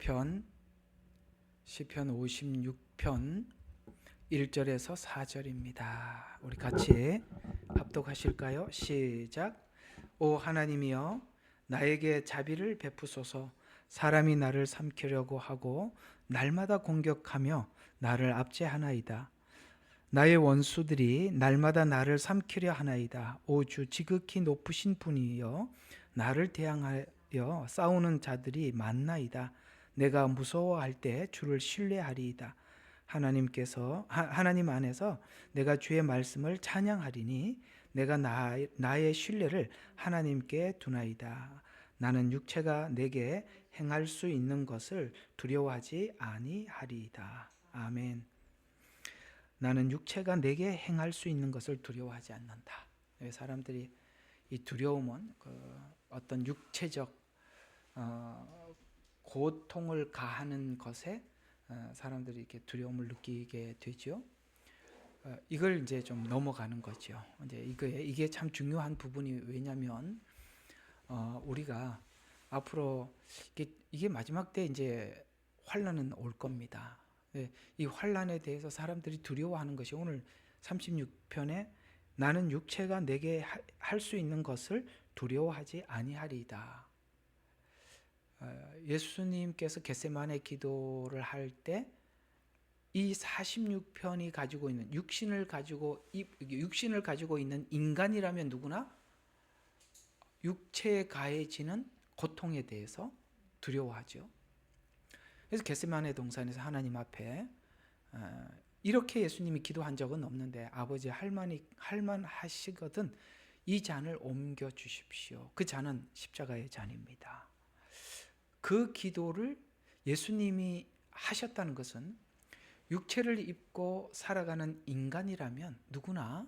시편 56편 1절에서 4절입니다. 우리 같이 합독하실까요? 시작. 오 하나님이여, 나에게 자비를 베푸소서. 사람이 나를 삼키려고 하고 날마다 공격하며 나를 압제하나이다. 나의 원수들이 날마다 나를 삼키려 하나이다. 오 주, 지극히 높으신 분이여, 나를 대항하여 싸우는 자들이 많나이다. 내가 무서워할 때 주를 신뢰하리이다. 하나님 안에서 내가 주의 말씀을 찬양하리니 내가 나의 신뢰를 하나님께 두나이다. 나는 육체가 내게 행할 수 있는 것을 두려워하지 아니하리이다. 아멘. 나는 육체가 내게 행할 수 있는 것을 두려워하지 않는다. 사람들이 이 두려움은 어떤 육체적 고통을 가하는 것에 사람들이 이렇게 두려움을 느끼게 되죠. 이걸 이제 좀 넘어가는 거죠. 이제 이게 참 중요한 부분이, 왜냐하면 우리가 앞으로 이게 마지막 때 이제 환난은 올 겁니다. 이 환난에 대해서 사람들이 두려워하는 것이 오늘 36편에 나는 육체가 내게 할 수 있는 것을 두려워하지 아니하리이다. 예수님께서 겟세마네 기도를 할 때 이 46편이 가지고 있는 육신을 가지고 있는 인간이라면 누구나 육체에 가해지는 고통에 대해서 두려워하죠. 그래서 겟세마네 동산에서 하나님 앞에 이렇게 예수님이 기도한 적은 없는데, 아버지 할만하시거든 이 잔을 옮겨 주십시오. 그 잔은 십자가의 잔입니다. 그 기도를 예수님이 하셨다는 것은 육체를 입고 살아가는 인간이라면 누구나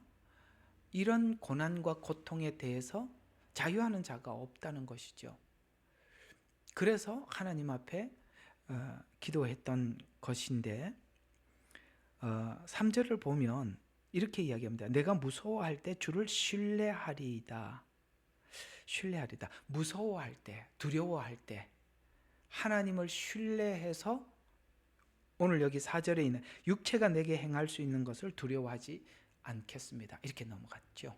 이런 고난과 고통에 대해서 자유하는 자가 없다는 것이죠. 그래서 하나님 앞에 기도했던 것인데, 3절을 보면 이렇게 이야기합니다. 내가 무서워할 때 주를 신뢰하리이다. 신뢰하리다. 무서워할 때, 두려워할 때 하나님을 신뢰해서, 오늘 여기 4절에 있는 육체가 내게 행할 수 있는 것을 두려워하지 않겠습니다. 이렇게 넘어갔죠.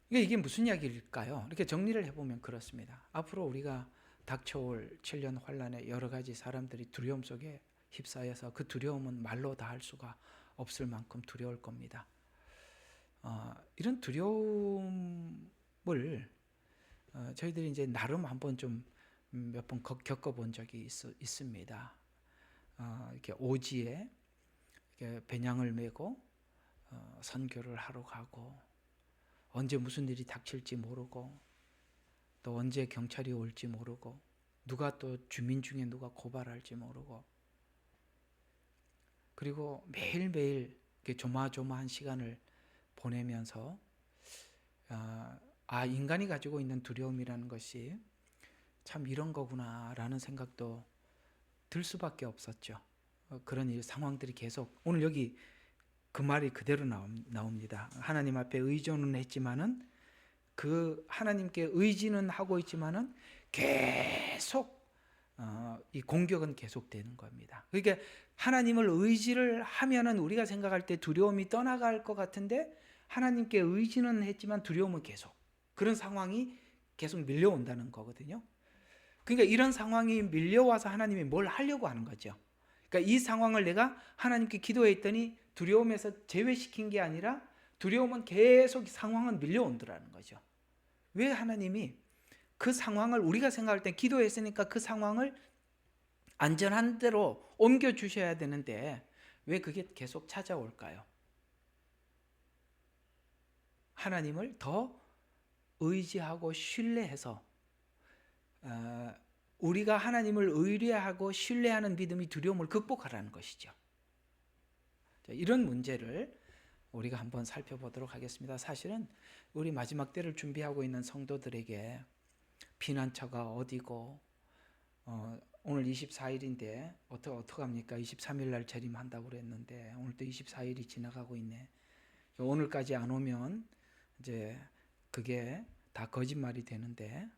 이게 무슨 이야기일까요? 이렇게 정리를 해보면 그렇습니다. 앞으로 우리가 닥쳐올 7년 환난에 여러 가지 사람들이 두려움 속에 휩싸여서 그 두려움은 말로 다 할 수가 없을 만큼 두려울 겁니다. 이런 두려움을 저희들이 이제 나름 한번 좀 몇 번 겪어본 적이 있습니다. 이렇게 오지에 이렇게 배낭을 메고 선교를 하러 가고, 언제 무슨 일이 닥칠지 모르고, 또 언제 경찰이 올지 모르고, 누가 또 주민 중에 누가 고발할지 모르고, 그리고 매일매일 이렇게 조마조마한 시간을 보내면서 인간이 가지고 있는 두려움이라는 것이 참 이런 거구나라는 생각도 들 수밖에 없었죠. 그런 상황들이 계속, 오늘 여기 그 말이 그대로 나옵니다. 하나님 앞에 의존은 했지만은, 그 하나님께 의지는 하고 있지만은 계속 이 공격은 계속되는 겁니다. 그러니까 하나님을 의지를 하면은 우리가 생각할 때 두려움이 떠나갈 것 같은데, 하나님께 의지는 했지만 두려움은 계속, 그런 상황이 계속 밀려온다는 거거든요. 그러니까 이런 상황이 밀려와서 하나님이 뭘 하려고 하는 거죠. 그러니까 이 상황을 내가 하나님께 기도했더니 두려움에서 제외시킨 게 아니라, 두려움은 계속 상황은 밀려온다는 거죠. 왜 하나님이 그 상황을, 우리가 생각할 때 기도했으니까 그 상황을 안전한 대로 옮겨 주셔야 되는데 왜 그게 계속 찾아올까요? 하나님을 더 의지하고 신뢰해서, 우리가 하나님을 의뢰하고 신뢰하는 믿음이 두려움을 극복하라는 것이죠. 이런 문제를 우리가 한번 살펴보도록 하겠습니다. 사실은 우리 마지막 때를 준비하고 있는 성도들에게 피난처가 어디고, 오늘 24일인데 어떡합니까? 23일 날 재림한다고 그랬는데 오늘 또 24일이 지나가고 있네. 오늘까지 안 오면 이제 그게 다 거짓말이 되는데,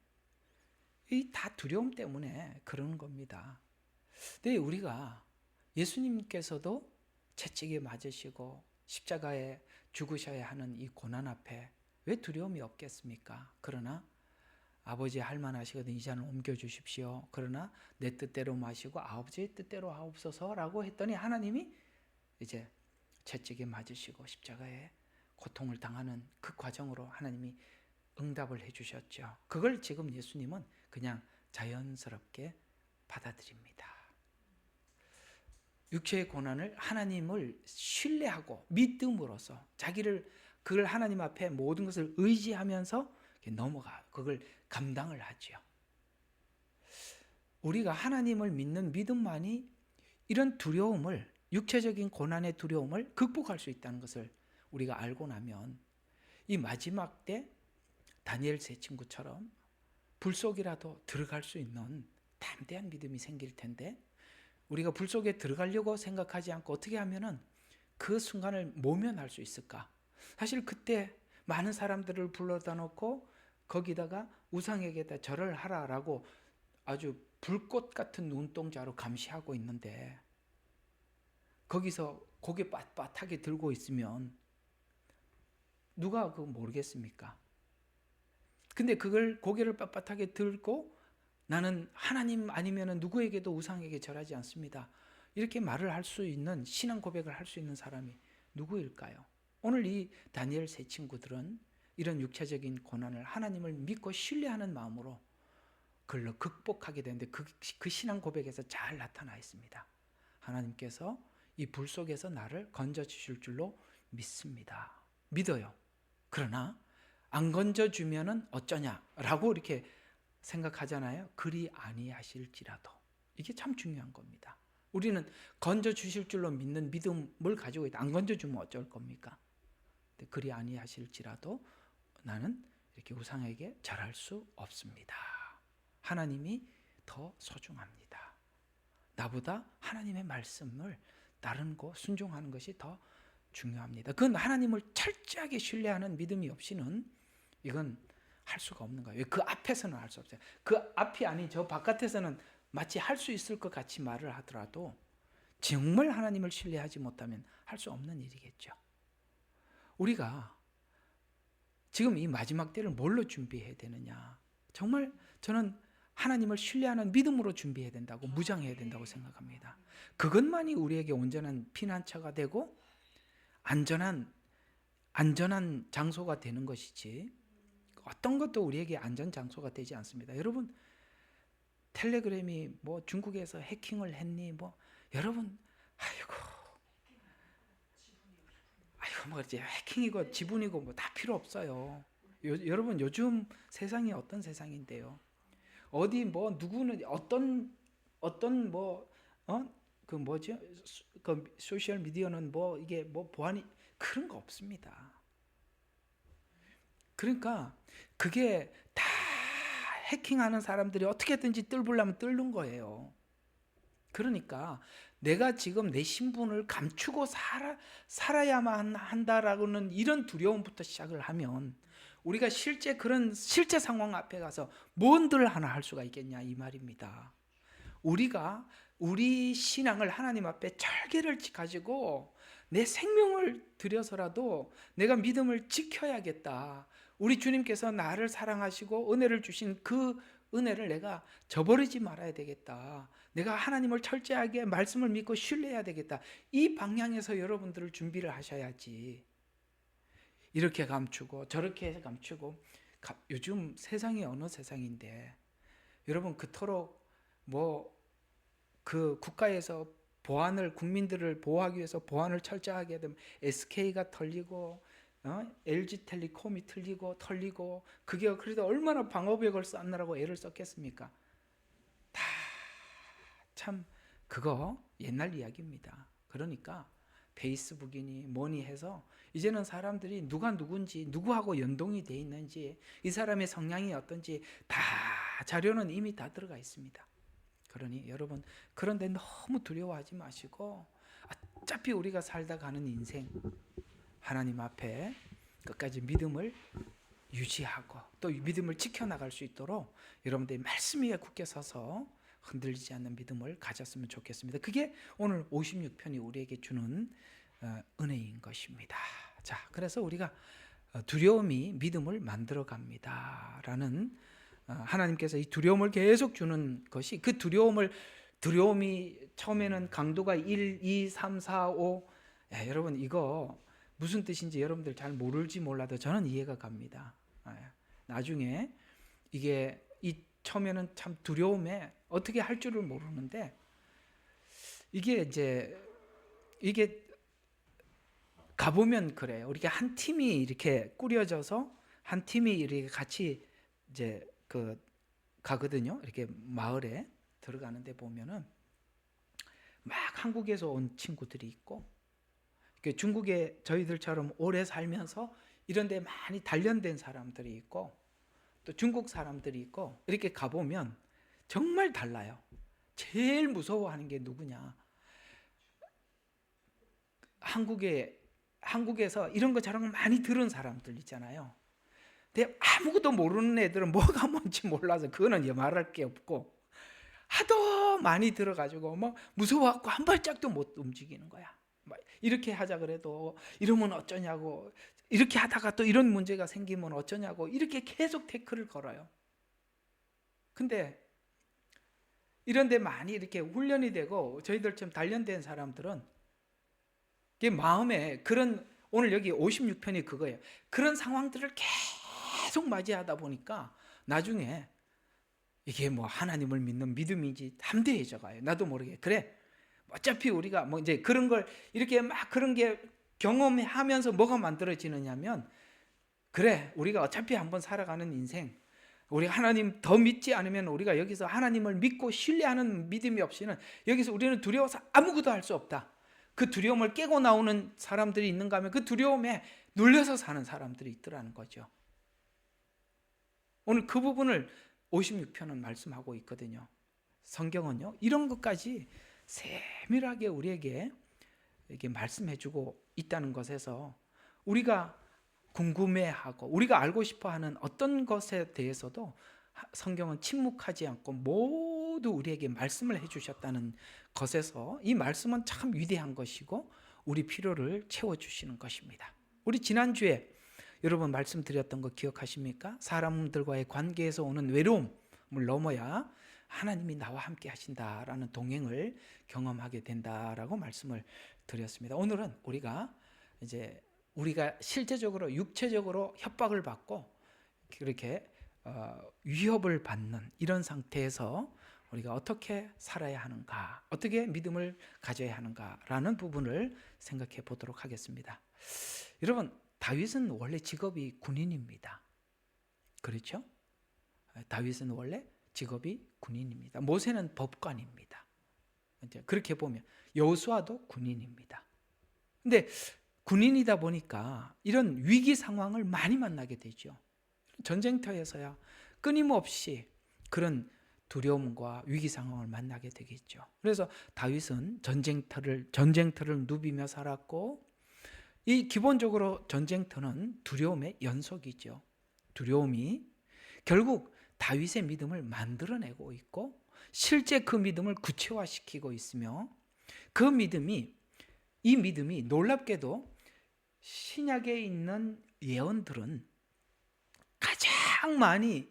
이 다 두려움 때문에 그러는 겁니다. 근데 우리가 예수님께서도 채찍에 맞으시고 십자가에 죽으셔야 하는 이 고난 앞에 왜 두려움이 없겠습니까? 그러나 아버지 할만하시거든 이 잔을 옮겨주십시오. 그러나 내 뜻대로 마시고 아버지의 뜻대로 하옵소서라고 했더니 하나님이 이제 채찍에 맞으시고 십자가에 고통을 당하는 그 과정으로 하나님이 응답을 해주셨죠. 그걸 지금 예수님은 그냥 자연스럽게 받아들입니다. 육체의 고난을 하나님을 신뢰하고 믿음으로써 그걸 하나님 앞에 모든 것을 의지하면서 넘어가 그걸 감당을 하죠. 우리가 하나님을 믿는 믿음만이 이런 두려움을, 육체적인 고난의 두려움을 극복할 수 있다는 것을 우리가 알고 나면 이 마지막 때 다니엘 세 친구처럼 불 속이라도 들어갈 수 있는 담대한 믿음이 생길 텐데, 우리가 불 속에 들어가려고 생각하지 않고 어떻게 하면은 그 순간을 모면할 수 있을까? 사실 그때 많은 사람들을 불러다 놓고 거기다가 우상에게다 절을 하라라고 아주 불꽃 같은 눈동자로 감시하고 있는데, 거기서 고개 빳빳하게 들고 있으면 누가 그거 모르겠습니까? 근데 그걸 고개를 빳빳하게 들고 나는 하나님 아니면 누구에게도 우상에게 절하지 않습니다, 이렇게 말을 할 수 있는, 신앙 고백을 할 수 있는 사람이 누구일까요? 오늘 이 다니엘 세 친구들은 이런 육체적인 고난을 하나님을 믿고 신뢰하는 마음으로 그걸로 극복하게 되는데 그 신앙 고백에서 잘 나타나 있습니다. 하나님께서 이 불 속에서 나를 건져주실 줄로 믿습니다. 믿어요. 그러나 안 건져주면은 어쩌냐라고 이렇게 생각하잖아요. 그리 아니하실지라도. 이게 참 중요한 겁니다. 우리는 건져주실 줄로 믿는 믿음을 가지고 있다. 안 건져주면 어쩔 겁니까? 그리 아니하실지라도 나는 이렇게 우상에게 절할 수 없습니다. 하나님이 더 소중합니다. 나보다 하나님의 말씀을 따르는 거, 순종하는 것이 더 중요합니다. 그건 하나님을 철저하게 신뢰하는 믿음이 없이는 이건 할 수가 없는 거예요. 그 앞에서는 할 수 없어요. 그 앞이 아닌 저 바깥에서는 마치 할 수 있을 것 같이 말을 하더라도 정말 하나님을 신뢰하지 못하면 할 수 없는 일이겠죠. 우리가 지금 이 마지막 때를 뭘로 준비해야 되느냐? 정말 저는 하나님을 신뢰하는 믿음으로 준비해야 된다고, 무장해야 된다고 생각합니다. 그것만이 우리에게 온전한 피난처가 되고 안전한 장소가 되는 것이지, 어떤 것도 우리에게 안전 장소가 되지 않습니다. 여러분, 텔레그램이 뭐 중국에서 해킹을 했니? 뭐 여러분, 아이고 뭐 이제 해킹이고 지분이고 뭐 다 필요 없어요. 여러분, 요즘 세상이 어떤 세상인데요? 어디 뭐 누구는 어떤 뭐 그 뭐죠? 그 소셜 미디어는 뭐 이게 뭐 보안이 그런 거 없습니다. 그러니까 그게 다 해킹하는 사람들이 어떻게든지 뚫으려면 뚫는 거예요. 그러니까 내가 지금 내 신분을 감추고 살아야만 한다라고는 이런 두려움부터 시작을 하면 우리가 실제 상황 앞에 가서 뭔들 하나 할 수가 있겠냐 이 말입니다. 우리가 우리 신앙을 하나님 앞에 절개를 가지고 내 생명을 들여서라도 내가 믿음을 지켜야겠다. 우리 주님께서 나를 사랑하시고 은혜를 주신 그 은혜를 내가 저버리지 말아야 되겠다. 내가 하나님을 철저하게 말씀을 믿고 신뢰해야 되겠다. 이 방향에서 여러분들을 준비를 하셔야지. 이렇게 감추고 저렇게 감추고, 요즘 세상이 어느 세상인데 여러분, 그토록 뭐 그 국가에서 국민들을 보호하기 위해서 보안을 철저하게 되면 SK가 털리고 LG텔레콤이 털리고 그게 그래도 얼마나 방어벽을 쌓느라고 애를 썼겠습니까? 다 참 그거 옛날 이야기입니다. 그러니까 페이스북이니 뭐니 해서 이제는 사람들이 누가 누군지, 누구하고 연동이 돼 있는지, 이 사람의 성향이 어떤지 다 자료는 이미 다 들어가 있습니다. 그러니 여러분, 그런데 너무 두려워하지 마시고 어차피 우리가 살다 가는 인생 하나님 앞에 끝까지 믿음을 유지하고 또 믿음을 지켜나갈 수 있도록 여러분들이 말씀 위에 굳게 서서 흔들리지 않는 믿음을 가졌으면 좋겠습니다. 그게 오늘 56편이 우리에게 주는 은혜인 것입니다. 자, 그래서 우리가 두려움이 믿음을 만들어 갑니다 라는 하나님께서 이 두려움을 계속 주는 것이, 그 두려움이 처음에는 강도가 1, 2, 3, 4, 5 여러분 이거 무슨 뜻인지 여러분들 잘 모를지 몰라도 저는 이해가 갑니다. 나중에 이게 처음에는 참 두려움에 어떻게 할 줄을 모르는데 이게 가보면 그래요. 우리가 한 팀이 이렇게 꾸려져서 한 팀이 이렇게 같이 이제 가거든요. 이렇게 마을에 들어가는데 보면은 막 한국에서 온 친구들이 있고, 중국에 저희들처럼 오래 살면서 이런 데 많이 단련된 사람들이 있고, 또 중국 사람들이 있고, 이렇게 가보면 정말 달라요. 제일 무서워하는 게 누구냐? 한국에서 이런 거 저런 거 많이 들은 사람들 있잖아요. 근데 아무것도 모르는 애들은 뭐가 뭔지 몰라서 그거는 말할 게 없고, 하도 많이 들어가지고 뭐 무서워갖고 한 발짝도 못 움직이는 거야. 이렇게 하자 그래도 이러면 어쩌냐고, 이렇게 하다가 또 이런 문제가 생기면 어쩌냐고, 이렇게 계속 태클을 걸어요. 근데 이런 데 많이 이렇게 훈련이 되고 저희들처럼 단련된 사람들은 마음에 오늘 여기 56편이 그거예요. 그런 상황들을 계속 맞이하다 보니까 나중에 이게 뭐 하나님을 믿는 믿음인지 담대해져 가요. 나도 모르게. 그래, 어차피 우리가 뭐 이제 그런 걸 이렇게 막 그런 게 경험하면서 뭐가 만들어지느냐면, 그래, 우리가 어차피 한번 살아가는 인생, 우리 하나님 더 믿지 않으면 우리가 여기서 하나님을 믿고 신뢰하는 믿음이 없이는 여기서 우리는 두려워서 아무것도 할 수 없다. 그 두려움을 깨고 나오는 사람들이 있는가 하면 그 두려움에 눌려서 사는 사람들이 있더라는 거죠. 오늘 그 부분을 56편은 말씀하고 있거든요. 성경은요, 이런 것까지 세밀하게 우리에게 이렇게 말씀해주고 있다는 것에서 우리가 궁금해하고 우리가 알고 싶어하는 어떤 것에 대해서도 성경은 침묵하지 않고 모두 우리에게 말씀을 해주셨다는 것에서 이 말씀은 참 위대한 것이고 우리 필요를 채워주시는 것입니다. 우리 지난주에 여러분 말씀드렸던 거 기억하십니까? 사람들과의 관계에서 오는 외로움을 넘어야 하나님이 나와 함께 하신다라는 동행을 경험하게 된다라고 말씀을 드렸습니다. 오늘은 우리가 실제적으로 육체적으로 협박을 받고 그렇게 위협을 받는 이런 상태에서 우리가 어떻게 살아야 하는가, 어떻게 믿음을 가져야 하는가라는 부분을 생각해 보도록 하겠습니다. 여러분, 다윗은 원래 직업이 군인입니다. 그렇죠? 다윗은 원래 직업이 군인입니다. 모세는 법관입니다. 그렇게 보면 여호수아도 군인입니다. 근데 군인이다 보니까 이런 위기 상황을 많이 만나게 되죠. 전쟁터에서야 끊임없이 그런 두려움과 위기 상황을 만나게 되겠죠. 그래서 다윗은 전쟁터를 누비며 살았고, 이 기본적으로 전쟁터는 두려움의 연속이죠. 두려움이 결국 다윗의 믿음을 만들어내고 있고 실제 그 믿음을 구체화시키고 있으며, 이 믿음이 놀랍게도 신약에 있는 예언들은 가장 많이,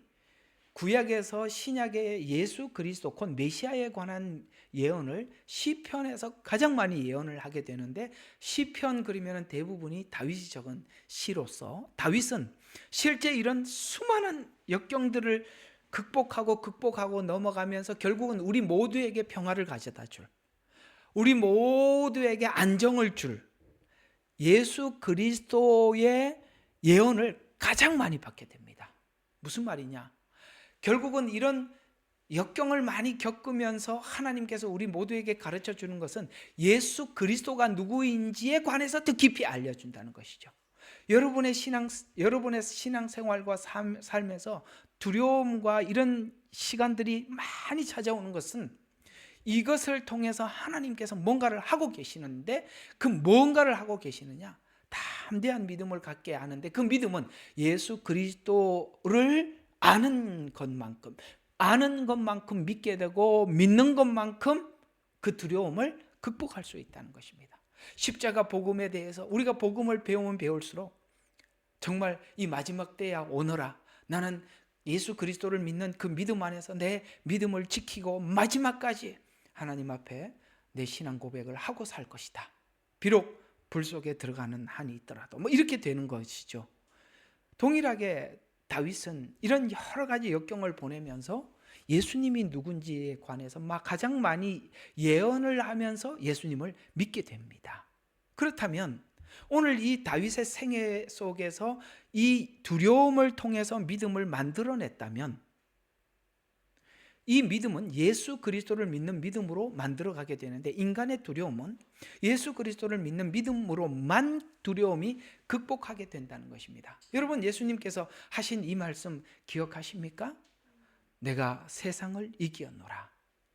구약에서 신약의 예수 그리스도 곧 메시아에 관한 예언을 시편에서 가장 많이 예언을 하게 되는데, 시편 그리면 대부분이 다윗이 적은 시로서 다윗은 실제 이런 수많은 역경들을 극복하고 넘어가면서 결국은 우리 모두에게 평화를 가져다 줄, 우리 모두에게 안정을 줄 예수 그리스도의 예언을 가장 많이 받게 됩니다. 무슨 말이냐? 결국은 이런 역경을 많이 겪으면서 하나님께서 우리 모두에게 가르쳐 주는 것은 예수 그리스도가 누구인지에 관해서 더 깊이 알려준다는 것이죠. 여러분의 신앙생활과 삶에서 두려움과 이런 시간들이 많이 찾아오는 것은 이것을 통해서 하나님께서 뭔가를 하고 계시는데, 그 뭔가를 하고 계시느냐? 다 담대한 믿음을 갖게 하는데, 그 믿음은 예수 그리스도를 아는 것만큼 믿게 되고, 믿는 것만큼 그 두려움을 극복할 수 있다는 것입니다. 십자가 복음에 대해서 우리가 복음을 배우면 배울수록 정말 이 마지막 때야 오너라, 나는 예수 그리스도를 믿는 그 믿음 안에서 내 믿음을 지키고 마지막까지 하나님 앞에 내 신앙 고백을 하고 살 것이다. 비록 불 속에 들어가는 한이 있더라도 이렇게 되는 것이죠. 동일하게 다윗은 이런 여러 가지 역경을 보내면서 예수님이 누군지에 관해서 가장 많이 예언을 하면서 예수님을 믿게 됩니다. 그렇다면 오늘 이 다윗의 생애 속에서 이 두려움을 통해서 믿음을 만들어냈다면, 이 믿음은 예수 그리스도를 믿는 믿음으로 만들어가게 되는데, 인간의 두려움은 예수 그리스도를 믿는 믿음으로만 두려움이 극복하게 된다는 것입니다. 여러분, 예수님께서 하신 이 말씀 기억하십니까? 내가 세상을 이기었노라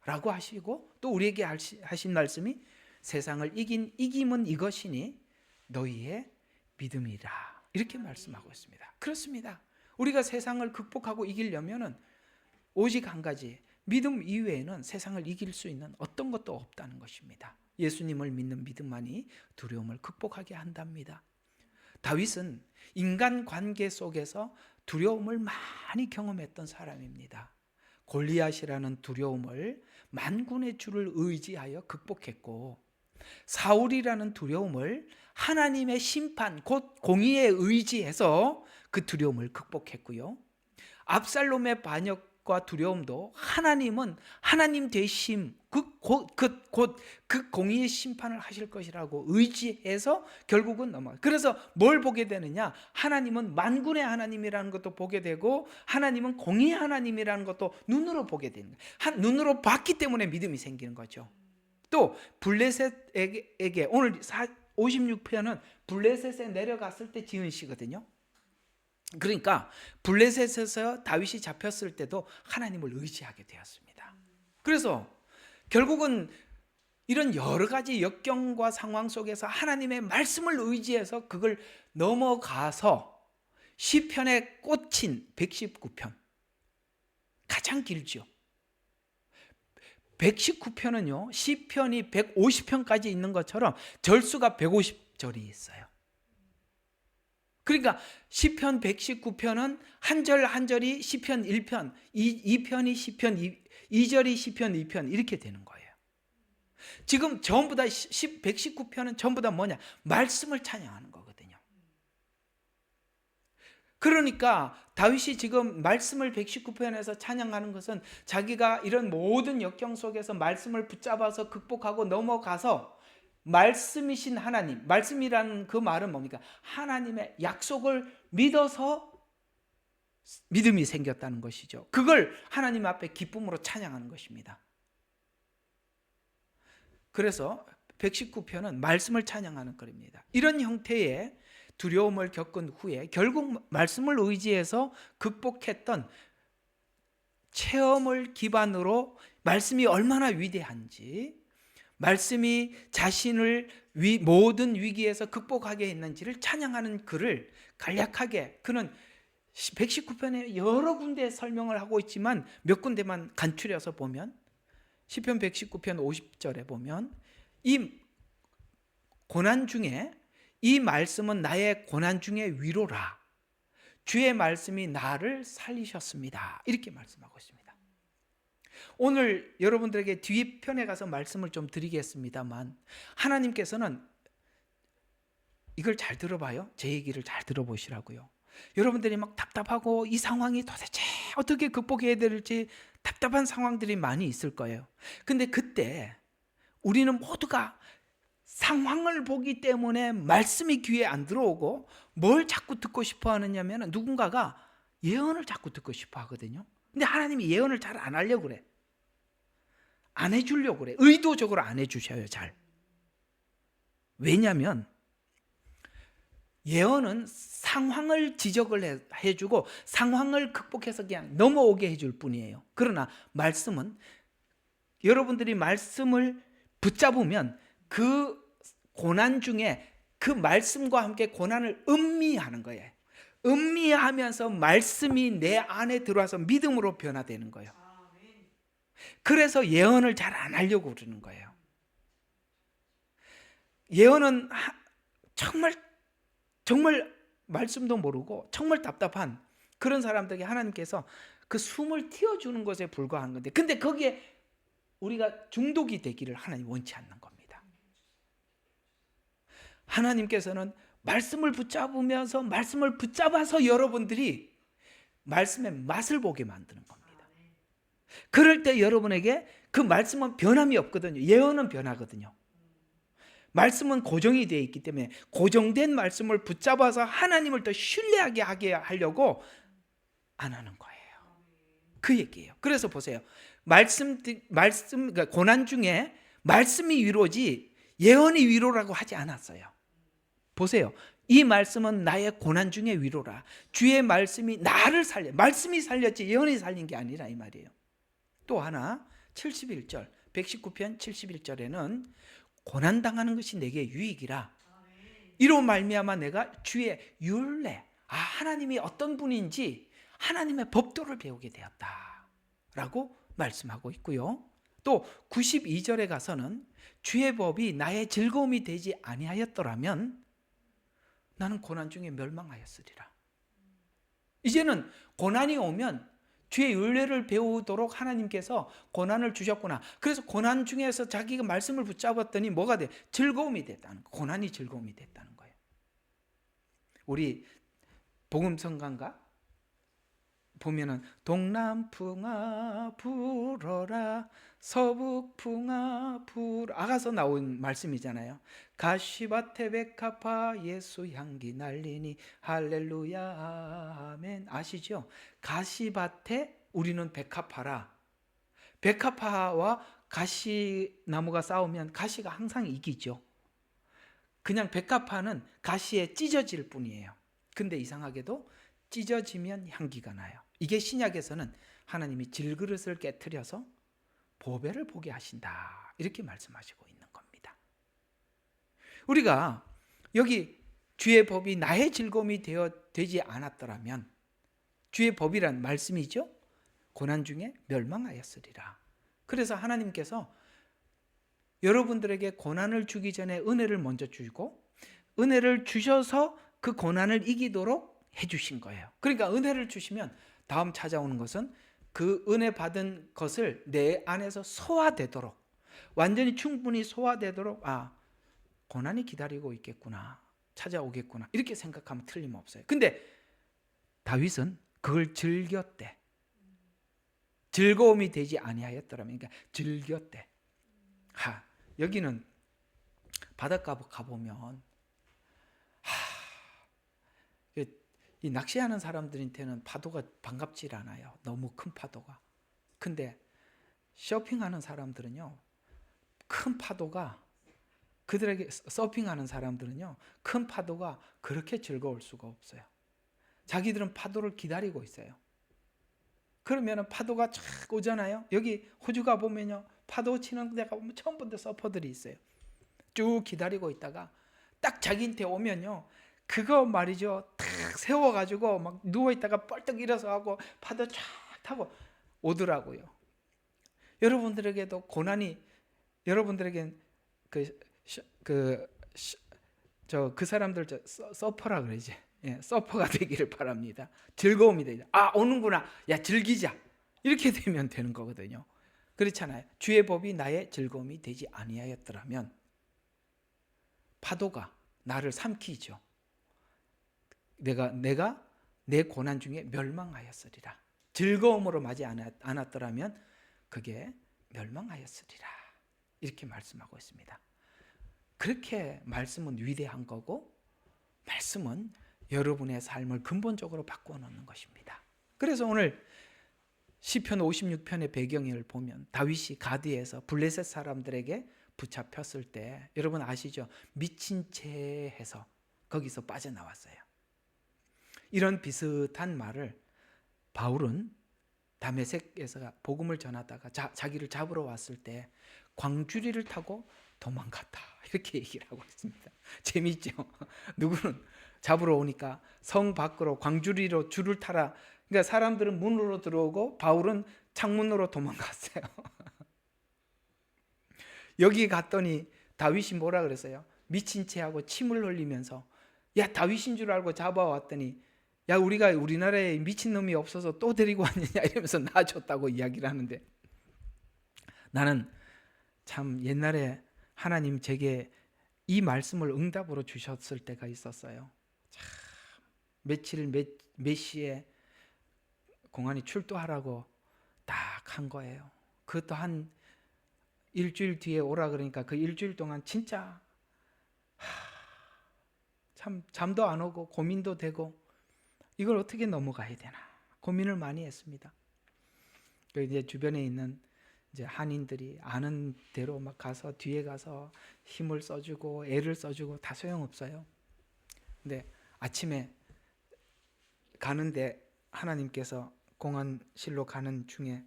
라고 하시고, 또 우리에게 하신 말씀이 세상을 이긴 이김은 이것이니 너희의 믿음이라, 이렇게 말씀하고 있습니다. 그렇습니다. 우리가 세상을 극복하고 이기려면 오직 한 가지, 믿음 이외에는 세상을 이길 수 있는 어떤 것도 없다는 것입니다. 예수님을 믿는 믿음만이 두려움을 극복하게 한답니다. 다윗은 인간관계 속에서 두려움을 많이 경험했던 사람입니다. 골리앗이라는 두려움을 만군의 주를 의지하여 극복했고, 사울이라는 두려움을 하나님의 심판, 곧 공의에 의지해서 그 두려움을 극복했고요. 압살롬의 반역과 두려움도 하나님은 하나님 되심, 곧 그 공의의 심판을 하실 것이라고 의지해서 결국은 넘어가요. 그래서 뭘 보게 되느냐? 하나님은 만군의 하나님이라는 것도 보게 되고, 하나님은 공의의 하나님이라는 것도 눈으로 보게 되는 거예요. 눈으로 봤기 때문에 믿음이 생기는 거죠. 또 블레셋에게 오늘 56편은 블레셋에 내려갔을 때 지은 시거든요. 그러니까 블레셋에서 다윗이 잡혔을 때도 하나님을 의지하게 되었습니다. 그래서 결국은 이런 여러 가지 역경과 상황 속에서 하나님의 말씀을 의지해서 그걸 넘어가서 시편에 꽂힌 119편, 가장 길죠. 119편은요, 시편이 150편까지 있는 것처럼 절수가 150절이 있어요. 그러니까 시편 119편은 한 절 한 절이 시편 1편, 2편이 시편 2절이 시편 2편, 이렇게 되는 거예요. 지금 전부 다 119편은 전부 다 뭐냐? 말씀을 찬양하는 거거든요. 그러니까 다윗이 지금 말씀을 119편에서 찬양하는 것은 자기가 이런 모든 역경 속에서 말씀을 붙잡아서 극복하고 넘어가서 말씀이신 하나님, 말씀이라는 그 말은 뭡니까? 하나님의 약속을 믿어서 믿음이 생겼다는 것이죠. 그걸 하나님 앞에 기쁨으로 찬양하는 것입니다. 그래서 119편은 말씀을 찬양하는 글입니다. 이런 형태의 두려움을 겪은 후에 결국 말씀을 의지해서 극복했던 체험을 기반으로 말씀이 얼마나 위대한지, 말씀이 자신을 모든 위기에서 극복하게 했는지를 찬양하는 글을 간략하게, 그는 119편에 여러 군데 설명을 하고 있지만 몇 군데만 간추려서 보면, 시편 119편 50절에 보면 이 고난 중에 이 말씀은 나의 고난 중의 위로라, 주의 말씀이 나를 살리셨습니다, 이렇게 말씀하고 있습니다. 오늘 여러분들에게 뒤편에 가서 말씀을 좀 드리겠습니다만, 하나님께서는 이걸 잘 들어봐요. 제 얘기를 잘 들어보시라고요. 여러분들이 막 답답하고 이 상황이 도대체 어떻게 극복해야 될지 답답한 상황들이 많이 있을 거예요. 근데 그때 우리는 모두가 상황을 보기 때문에 말씀이 귀에 안 들어오고 뭘 자꾸 듣고 싶어 하느냐면, 누군가가 예언을 자꾸 듣고 싶어 하거든요. 근데 하나님이 예언을 잘 안 하려고 그래. 안 해주려고 그래. 의도적으로 안 해주셔요, 잘. 왜냐하면 예언은 상황을 지적을 해주고 상황을 극복해서 그냥 넘어오게 해줄 뿐이에요. 그러나 말씀은 여러분들이 말씀을 붙잡으면 그 고난 중에 그 말씀과 함께 고난을 음미하는 거예요. 음미하면서 말씀이 내 안에 들어와서 믿음으로 변화되는 거예요. 그래서 예언을 잘 안 하려고 그러는 거예요. 예언은 정말 말씀도 모르고 정말 답답한 그런 사람들에게 하나님께서 그 숨을 틔워주는 것에 불과한 건데, 근데 거기에 우리가 중독이 되기를 하나님 원치 않는 겁니다. 하나님께서는 말씀을 붙잡으면서 말씀을 붙잡아서 여러분들이 말씀의 맛을 보게 만드는 겁니다. 그럴 때 여러분에게 그 말씀은 변함이 없거든요. 예언은 변하거든요. 말씀은 고정이 되어 있기 때문에 고정된 말씀을 붙잡아서 하나님을 더 신뢰하게 하게 하려고 안 하는 거예요. 그 얘기예요. 그래서 보세요. 말씀 그러니까 고난 중에 말씀이 위로지 예언이 위로라고 하지 않았어요. 보세요. 이 말씀은 나의 고난 중에 위로라. 주의 말씀이 나를 살려. 말씀이 살렸지 예언이 살린 게 아니라 이 말이에요. 또 하나 71절 119편 71절에는 고난당하는 것이 내게 유익이라. 이로 말미암아 내가 주의 율례, 하나님이 어떤 분인지 하나님의 법도를 배우게 되었다 라고 말씀하고 있고요. 또 92절에 가서는 주의 법이 나의 즐거움이 되지 아니하였더라면 나는 고난 중에 멸망하였으리라. 이제는 고난이 오면 주의 율례를 배우도록 하나님께서 고난을 주셨구나. 그래서 고난 중에서 자기가 말씀을 붙잡았더니 뭐가 돼? 즐거움이 됐다는 거예요. 고난이 즐거움이 됐다는 거예요. 우리 복음성가인가 보면은 동남풍아 불어라 서북풍아 불어 아가서 나온 말씀이잖아요. 가시밭에 백합화 예수 향기 날리니 할렐루야 아멘. 아시죠? 가시밭에 우리는 백합화라. 백합화와 가시나무가 싸우면 가시가 항상 이기죠. 그냥 백합화는 가시에 찢어질 뿐이에요. 근데 이상하게도 찢어지면 향기가 나요. 이게 신약에서는 하나님이 질그릇을 깨트려서 보배를 보게 하신다 이렇게 말씀하시고 있는 겁니다. 우리가 여기 주의 법이 나의 즐거움이 되지 않았더라면, 주의 법이란 말씀이죠. 고난 중에 멸망하였으리라. 그래서 하나님께서 여러분들에게 고난을 주기 전에 은혜를 먼저 주고 은혜를 주셔서 그 고난을 이기도록 해주신 거예요. 그러니까 은혜를 주시면 다음 찾아오는 것은 그 은혜 받은 것을 내 안에서 소화되도록, 완전히 충분히 소화되도록 고난이 기다리고 있겠구나, 찾아오겠구나 이렇게 생각하면 틀림없어요. 근데 다윗은 그걸 즐겼대. 즐거움이 되지 아니하였더라면, 그러니까 즐겼대. 여기는 바닷가 가보면 이 낚시하는 사람들한테는 파도가 반갑질 않아요. 너무 큰 파도가. 근데 쇼핑하는 사람들은요, 큰 파도가 그들에게, 서핑하는 사람들은요, 큰 파도가 그렇게 즐거울 수가 없어요. 자기들은 파도를 기다리고 있어요. 그러면 파도가 쫙 오잖아요. 여기 호주 가보면요, 파도 치는 데가 보면 처음 본 데 서퍼들이 있어요. 쭉 기다리고 있다가 딱 자기한테 오면요, 그거 말이죠, 탁 세워가지고 막 누워있다가 뻘떡 일어서 하고 파도 쫙 타고 오더라고요. 여러분들에게도 고난이, 여러분들에겐 그 사람들 서퍼라 그러지. 서퍼가 되기를 바랍니다. 즐거움이 되죠. 오는구나. 야, 즐기자. 이렇게 되면 되는 거거든요. 그렇잖아요. 주의 법이 나의 즐거움이 되지 아니하였더라면 파도가 나를 삼키죠. 내가 내 고난 중에 멸망하였으리라. 즐거움으로 맞이 않았더라면 그게 멸망하였으리라. 이렇게 말씀하고 있습니다. 그렇게 말씀은 위대한 거고, 말씀은 여러분의 삶을 근본적으로 바꾸어 놓는 것입니다. 그래서 오늘 시편 56편의 배경을 보면 다윗이 가드에서 블레셋 사람들에게 붙잡혔을 때, 여러분 아시죠? 미친 채 해서 거기서 빠져나왔어요. 이런 비슷한 말을 바울은 다메섹에서 복음을 전하다가 자기를 잡으러 왔을 때 광주리를 타고 도망갔다. 이렇게 얘기를 하고 있습니다. 재미있죠? 누구는 잡으러 오니까 성 밖으로 광주리로 줄을 타라. 그러니까 사람들은 문으로 들어오고 바울은 창문으로 도망갔어요. 여기 갔더니 다윗이 뭐라 그랬어요? 미친 채하고 침을 흘리면서 야, 다윗인 줄 알고 잡아왔더니 야, 우리가 우리나라에 미친놈이 없어서 또 데리고 왔느냐 이러면서 놔줬다고 이야기를 하는데, 나는 참 옛날에 하나님 제게 이 말씀을 응답으로 주셨을 때가 있었어요. 참 며칠 몇 시에 공안이 출두하라고 딱 한 거예요. 그것도 한 일주일 뒤에 오라 그러니까 그 일주일 동안 진짜 참 잠도 안 오고 고민도 되고 이걸 어떻게 넘어가야 되나 고민을 많이 했습니다. 이제 주변에 있는 이제 한인들이 아는 대로 막 가서 뒤에 가서 힘을 써주고 애를 써주고 다 소용없어요. 근데 아침에 가는데 하나님께서 공안실로 가는 중에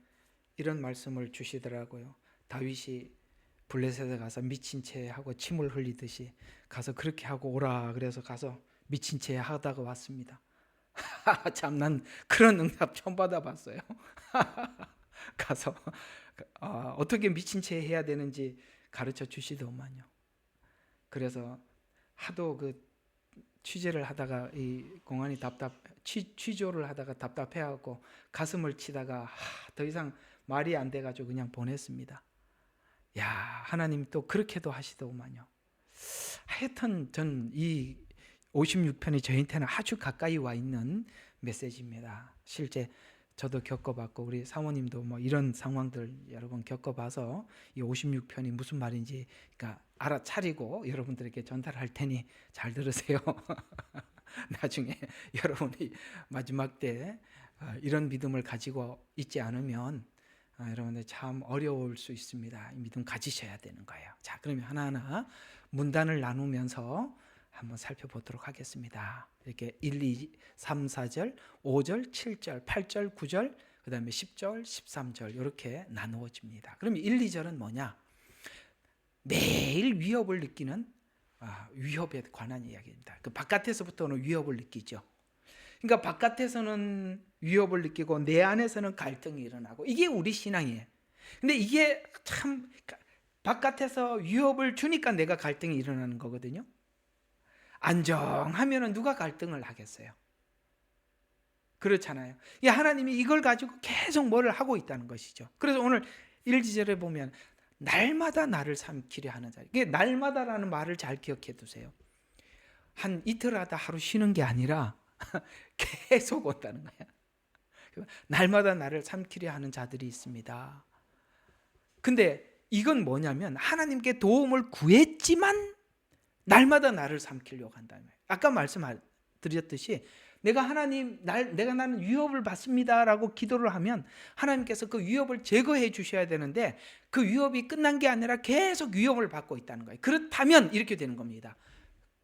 이런 말씀을 주시더라고요. 다윗이 블레셋에 가서 미친 채 하고 침을 흘리듯이 가서 그렇게 하고 오라 그래서 가서 미친 채 하다가 왔습니다. 참 난 그런 응답 처음 받아봤어요. 가서 어떻게 미친 채 해야 되는지 가르쳐 주시더만요. 그래서 하도 그 취재를 하다가 이 공안이 취조를 하다가 답답해갖고 가슴을 치다가 더 이상 말이 안 돼가지고 그냥 보냈습니다. 야, 하나님 또 그렇게도 하시더만요. 하여튼 전 이 56편이 저희한테는 아주 가까이 와 있는 메시지입니다. 실제 저도 겪어봤고 우리 사모님도 뭐 이런 상황들 여러 번 겪어봐서 이 56편이 무슨 말인지 그러니까 알아차리고 여러분들에게 전달할 테니 잘 들으세요. 나중에 여러분이 마지막 때 이런 믿음을 가지고 있지 않으면 여러분들 참 어려울 수 있습니다. 이 믿음 가지셔야 되는 거예요. 자, 그러면 하나하나 문단을 나누면서 한번 살펴보도록 하겠습니다. 이렇게 1, 2, 3, 4절, 5절, 7절, 8절, 9절, 그 다음에 10절, 13절 이렇게 나누어집니다. 그럼 1, 2절은 뭐냐? 매일 위협을 느끼는 위협에 관한 이야기입니다. 그 바깥에서부터는 위협을 느끼죠. 그러니까 바깥에서는 위협을 느끼고 내 안에서는 갈등이 일어나고 이게 우리 신앙이에요. 근데 이게 참 바깥에서 위협을 주니까 내가 갈등이 일어나는 거거든요. 안정하면 누가 갈등을 하겠어요? 그렇잖아요. 하나님이 이걸 가지고 계속 뭐를 하고 있다는 것이죠. 그래서 오늘 1지절에 보면 날마다 나를 삼키려 하는 자. 이게 날마다라는 말을 잘 기억해 두세요. 한 이틀 하다 하루 쉬는 게 아니라 계속 온다는 거야. 날마다 나를 삼키려 하는 자들이 있습니다. 근데 이건 뭐냐면 하나님께 도움을 구했지만 날마다 나를 삼키려고 한다는 거예요. 아까 말씀드렸듯이 내가 나는 위협을 받습니다라고 기도를 하면 하나님께서 그 위협을 제거해 주셔야 되는데 그 위협이 끝난 게 아니라 계속 위협을 받고 있다는 거예요. 그렇다면 이렇게 되는 겁니다.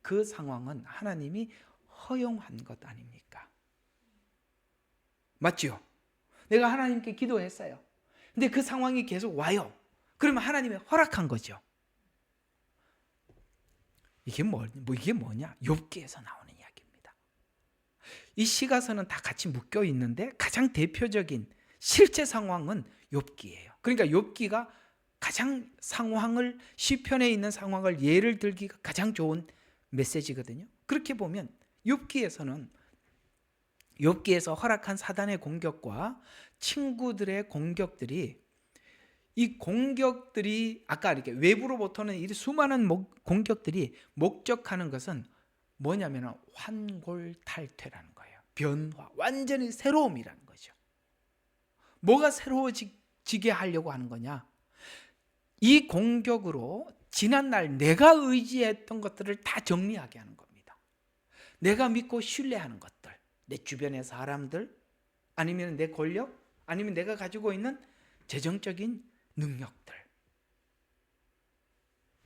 그 상황은 하나님이 허용한 것 아닙니까? 맞죠? 내가 하나님께 기도했어요. 근데 그 상황이 계속 와요. 그러면 하나님이 허락한 거죠. 이게 뭐냐? 욥기에서 나오는 이야기입니다. 이 시가서는 다 같이 묶여 있는데 가장 대표적인 실제 상황은 욥기예요. 그러니까 욥기가 가장 시편에 있는 상황을 예를 들기가 가장 좋은 메시지거든요. 그렇게 보면 욥기에서 허락한 사단의 공격과 친구들의 공격들이 이 공격들이 아까 이렇게 외부로부터는 이 수많은 공격들이 목적하는 것은 뭐냐면 환골탈퇴라는 거예요. 변화, 완전히 새로움이라는 거죠. 뭐가 새로워지게 하려고 하는 거냐? 이 공격으로 지난날 내가 의지했던 것들을 다 정리하게 하는 겁니다. 내가 믿고 신뢰하는 것들, 내 주변의 사람들, 아니면 내 권력, 아니면 내가 가지고 있는 재정적인 능력들,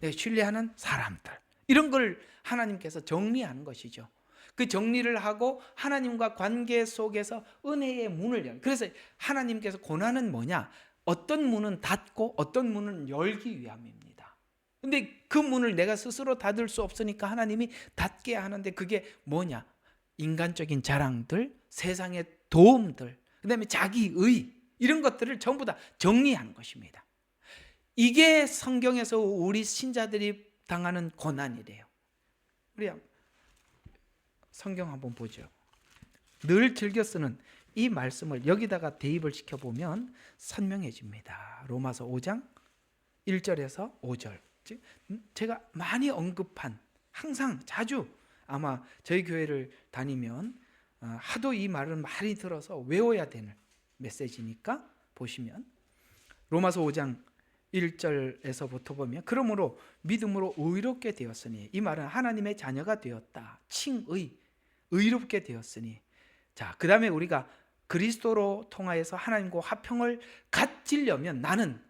내가 신뢰하는 사람들, 이런 걸 하나님께서 정리하는 것이죠. 그 정리를 하고 하나님과 관계 속에서 은혜의 문을 열어요. 그래서 하나님께서 고난은 뭐냐? 어떤 문은 닫고 어떤 문은 열기 위함입니다. 근데 그 문을 내가 스스로 닫을 수 없으니까 하나님이 닫게 하는데 그게 뭐냐? 인간적인 자랑들, 세상의 도움들, 그다음에 자기의 이런 것들을 전부 다 정리하는 것입니다. 이게 성경에서 우리 신자들이 당하는 고난이래요. 우리 성경 한번 보죠. 늘 즐겨 쓰는 이 말씀을 여기다가 대입을 시켜보면 선명해집니다. 로마서 5장 1절에서 5절. 제가 많이 언급한, 항상 자주 아마 저희 교회를 다니면 하도 이 말을 많이 들어서 외워야 되는 메시지니까 보시면 로마서 5장 1절에서부터 보면 그러므로 믿음으로 의롭게 되었으니, 이 말은 하나님의 자녀가 되었다, 칭의, 의롭게 되었으니. 자, 그 다음에 우리가 그리스도로 통하여서 하나님과 화평을 갖추려면 나는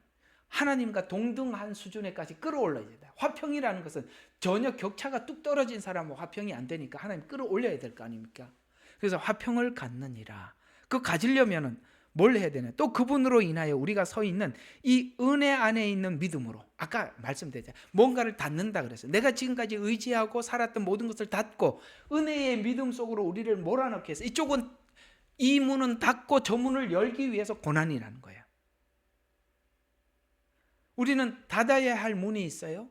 하나님과 동등한 수준에까지 끌어올라야 된다. 화평이라는 것은 전혀 격차가 뚝 떨어진 사람은 화평이 안 되니까 하나님 끌어올려야 될 거 아닙니까? 그래서 화평을 갖느니라. 그 가지려면은 뭘 해야 되냐? 또 그분으로 인하여 우리가 서 있는 이 은혜 안에 있는 믿음으로, 아까 말씀드렸잖아요. 뭔가를 닫는다 그랬어요. 내가 지금까지 의지하고 살았던 모든 것을 닫고 은혜의 믿음 속으로 우리를 몰아넣기 위해서 이쪽은, 이 문은 닫고 저 문을 열기 위해서 고난이라는 거예요. 우리는 닫아야 할 문이 있어요.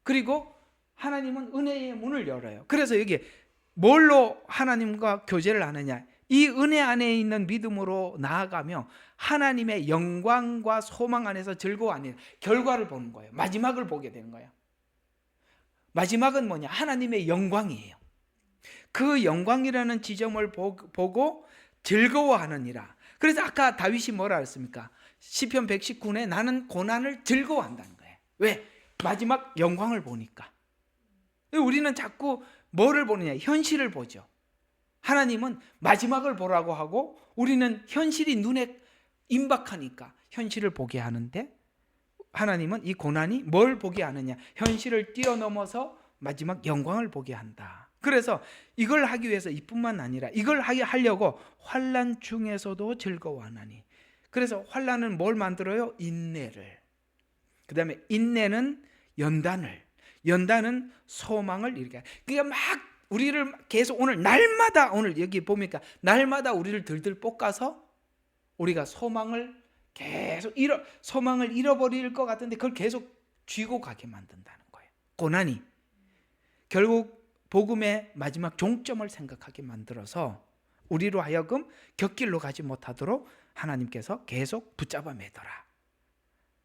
그리고 하나님은 은혜의 문을 열어요. 그래서 여기 뭘로 하나님과 교제를 하느냐? 이 은혜 안에 있는 믿음으로 나아가며 하나님의 영광과 소망 안에서 즐거워하는 결과를 보는 거예요. 마지막을 보게 되는 거예요. 마지막은 뭐냐? 하나님의 영광이에요. 그 영광이라는 지점을 보고 즐거워하느니라. 그래서 아까 다윗이 뭐라 했습니까? 시편 119에 나는 고난을 즐거워한다는 거예요. 왜? 마지막 영광을 보니까. 우리는 자꾸 뭐를 보느냐? 현실을 보죠. 하나님은 마지막을 보라고 하고 우리는 현실이 눈에 임박하니까 현실을 보게 하는데, 하나님은 이 고난이 뭘 보게 하느냐? 현실을 뛰어넘어서 마지막 영광을 보게 한다. 그래서 이걸 하기 위해서 이뿐만 아니라 이걸 하려고 환난 중에서도 즐거워하나니. 그래서 환난은 뭘 만들어요? 인내를. 그 다음에 인내는 연단을, 연단은 소망을 일으켜요. 그러니까 막 우리를 계속 오늘 날마다, 오늘 여기 보니까 날마다 우리를 들들 볶아서 우리가 소망을 계속 소망을 잃어버릴 것 같은데 그걸 계속 쥐고 가게 만든다는 거예요. 고난이 결국 복음의 마지막 종점을 생각하게 만들어서 우리로 하여금 곁길로 가지 못하도록 하나님께서 계속 붙잡아 매더라.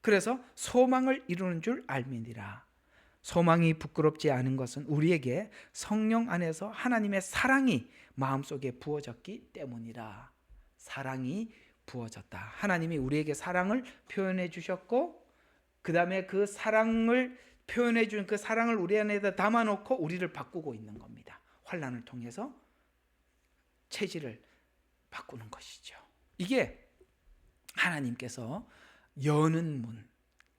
그래서 소망을 이루는 줄 알미니라. 소망이 부끄럽지 않은 것은 우리에게 성령 안에서 하나님의 사랑이 마음속에 부어졌기 때문이라. 사랑이 부어졌다. 하나님이 우리에게 사랑을 표현해 주셨고, 그 다음에 그 사랑을 표현해 준 그 사랑을 우리 안에다 담아놓고 우리를 바꾸고 있는 겁니다. 환난을 통해서 체질을 바꾸는 것이죠. 이게 하나님께서 여는 문,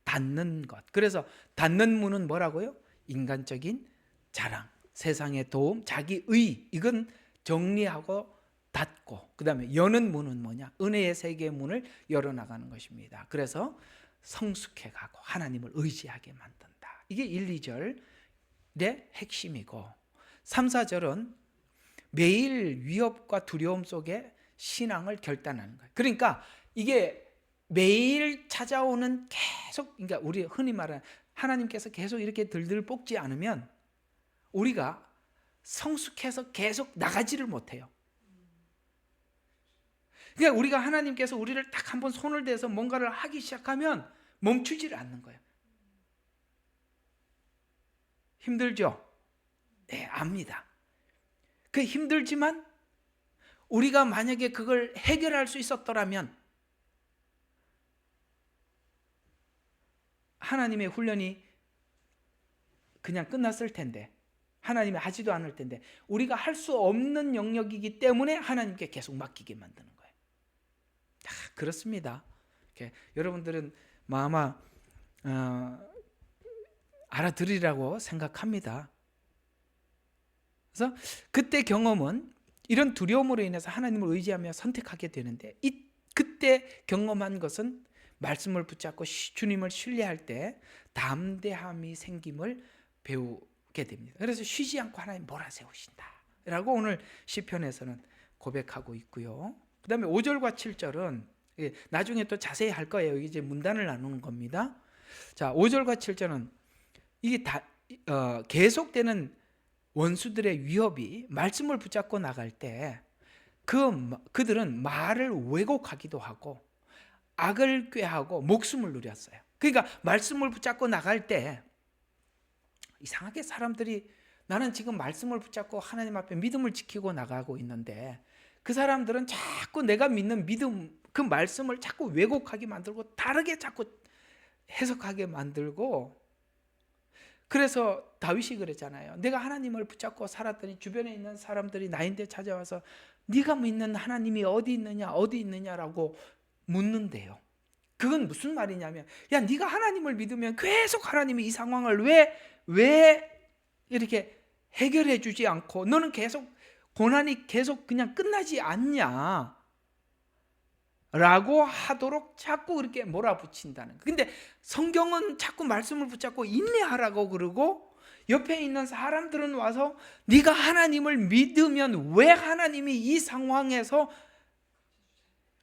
닫는 것. 그래서 닫는 문은 뭐라고요? 인간적인 자랑, 세상의 도움, 자기의, 이건 정리하고 닫고, 그 다음에 여는 문은 뭐냐? 은혜의 세계의 문을 열어나가는 것입니다. 그래서 성숙해가고 하나님을 의지하게 만든다. 이게 1, 2절의 핵심이고, 3, 4절은 매일 위협과 두려움 속에 신앙을 결단하는 거예요. 그러니까 이게 매일 찾아오는 계속, 그러니까 우리 흔히 말하는 하나님께서 계속 이렇게 들들 볶지 않으면 우리가 성숙해서 계속 나가지를 못해요. 그러니까 우리가 하나님께서 우리를 딱 한번 손을 대서 뭔가를 하기 시작하면 멈추지를 않는 거예요. 힘들죠? 네, 압니다. 그 힘들지만 우리가 만약에 그걸 해결할 수 있었더라면 하나님의 훈련이 그냥 끝났을 텐데, 하나님이 하지도 않을 텐데, 우리가 할 수 없는 영역이기 때문에 하나님께 계속 맡기게 만드는 거예요. 그렇습니다. 여러분들은 아마 알아들으리라고 생각합니다. 그래서 그때 경험은 이런 두려움으로 인해서 하나님을 의지하며 선택하게 되는데, 그때 경험한 것은 말씀을 붙잡고 주님을 신뢰할 때 담대함이 생김을 배우게 됩니다. 그래서 쉬지 않고 하나님 몰아세우신다 라고 오늘 시편에서는 고백하고 있고요. 그 다음에 5절과 7절은 나중에 또 자세히 할 거예요. 이제 문단을 나누는 겁니다. 자, 5절과 7절은 이게 계속되는 원수들의 위협이 말씀을 붙잡고 나갈 때 그들은 말을 왜곡하기도 하고 악을 꾀하고 목숨을 누렸어요. 그러니까 말씀을 붙잡고 나갈 때 이상하게 사람들이 나는 지금 말씀을 붙잡고 하나님 앞에 믿음을 지키고 나가고 있는데 그 사람들은 자꾸 내가 믿는 믿음 그 말씀을 자꾸 왜곡하게 만들고 다르게 자꾸 해석하게 만들고, 그래서 다윗이 그랬잖아요. 내가 하나님을 붙잡고 살았더니 주변에 있는 사람들이 나인데 찾아와서 네가 믿는 하나님이 어디 있느냐라고 묻는데요. 그건 무슨 말이냐면, 야, 네가 하나님을 믿으면 계속 하나님이 이 상황을 왜 이렇게 해결해 주지 않고 너는 계속 고난이 계속 그냥 끝나지 않냐 라고 하도록 자꾸 그렇게 몰아붙인다는 거예요. 근데 성경은 자꾸 말씀을 붙잡고 인내하라고 그러고, 옆에 있는 사람들은 와서 네가 하나님을 믿으면 왜 하나님이 이 상황에서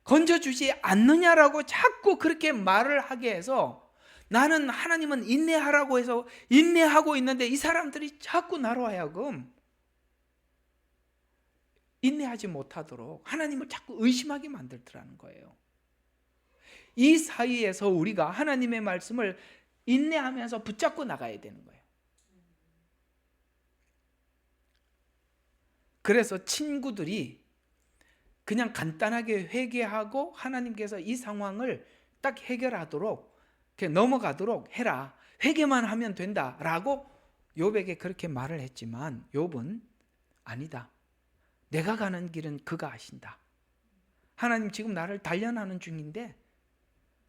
건져주지 않느냐라고 자꾸 그렇게 말을 하게 해서, 나는 하나님은 인내하라고 해서 인내하고 있는데 이 사람들이 자꾸 나로 하여금 인내하지 못하도록 하나님을 자꾸 의심하게 만들더라는 거예요. 이 사이에서 우리가 하나님의 말씀을 인내하면서 붙잡고 나가야 되는 거예요. 그래서 친구들이 그냥 간단하게 회개하고 하나님께서 이 상황을 딱 해결하도록 넘어가도록 해라, 회개만 하면 된다라고 욥에게 그렇게 말을 했지만 욥은 아니다, 내가 가는 길은 그가 아신다. 하나님 지금 나를 단련하는 중인데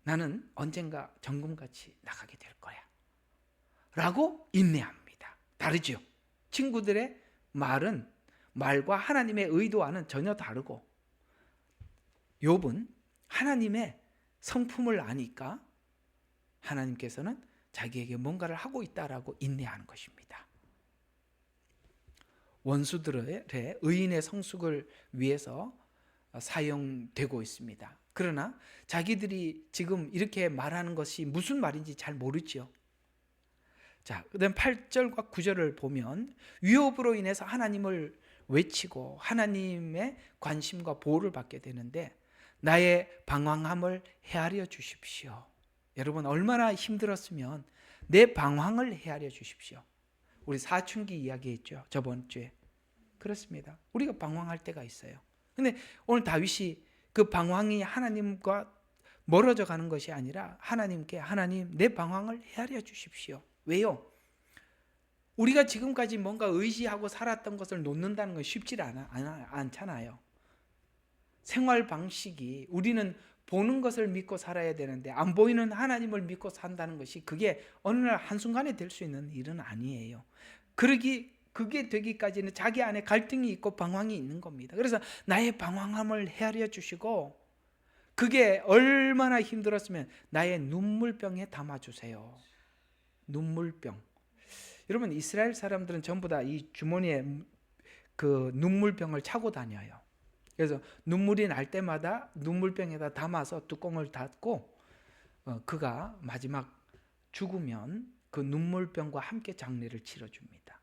나는 언젠가 정금같이 나가게 될 거야 라고 인내합니다. 다르죠. 친구들의 말과 하나님의 의도와는 전혀 다르고, 욥은 하나님의 성품을 아니까 하나님께서는 자기에게 뭔가를 하고 있다라고 인내하는 것입니다. 원수들의 의인의 성숙을 위해서 사용되고 있습니다. 그러나 자기들이 지금 이렇게 말하는 것이 무슨 말인지 잘 모르죠. 자, 그다음 8절과 9절을 보면 위협으로 인해서 하나님을 외치고 하나님의 관심과 보호를 받게 되는데, 나의 방황함을 헤아려 주십시오. 여러분, 얼마나 힘들었으면 내 방황을 헤아려 주십시오. 우리 사춘기 이야기했죠, 저번 주에. 그렇습니다. 우리가 방황할 때가 있어요. 근데 오늘 다윗이 그 방황이 하나님과 멀어져 가는 것이 아니라 하나님께, 하나님 내 방황을 헤아려 주십시오. 왜요? 우리가 지금까지 뭔가 의지하고 살았던 것을 놓는다는 건 쉽지 않잖아요. 생활 방식이, 우리는 보는 것을 믿고 살아야 되는데 안 보이는 하나님을 믿고 산다는 것이 그게 어느 날 한순간에 될 수 있는 일은 아니에요. 그게 되기까지는 자기 안에 갈등이 있고 방황이 있는 겁니다. 그래서 나의 방황함을 헤아려 주시고, 그게 얼마나 힘들었으면 나의 눈물병에 담아주세요. 눈물병. 여러분, 이스라엘 사람들은 전부 다 이 주머니에 그 눈물병을 차고 다녀요. 그래서 눈물이 날 때마다 눈물병에다 담아서 뚜껑을 닫고 그가 마지막 죽으면 그 눈물병과 함께 장례를 치러줍니다.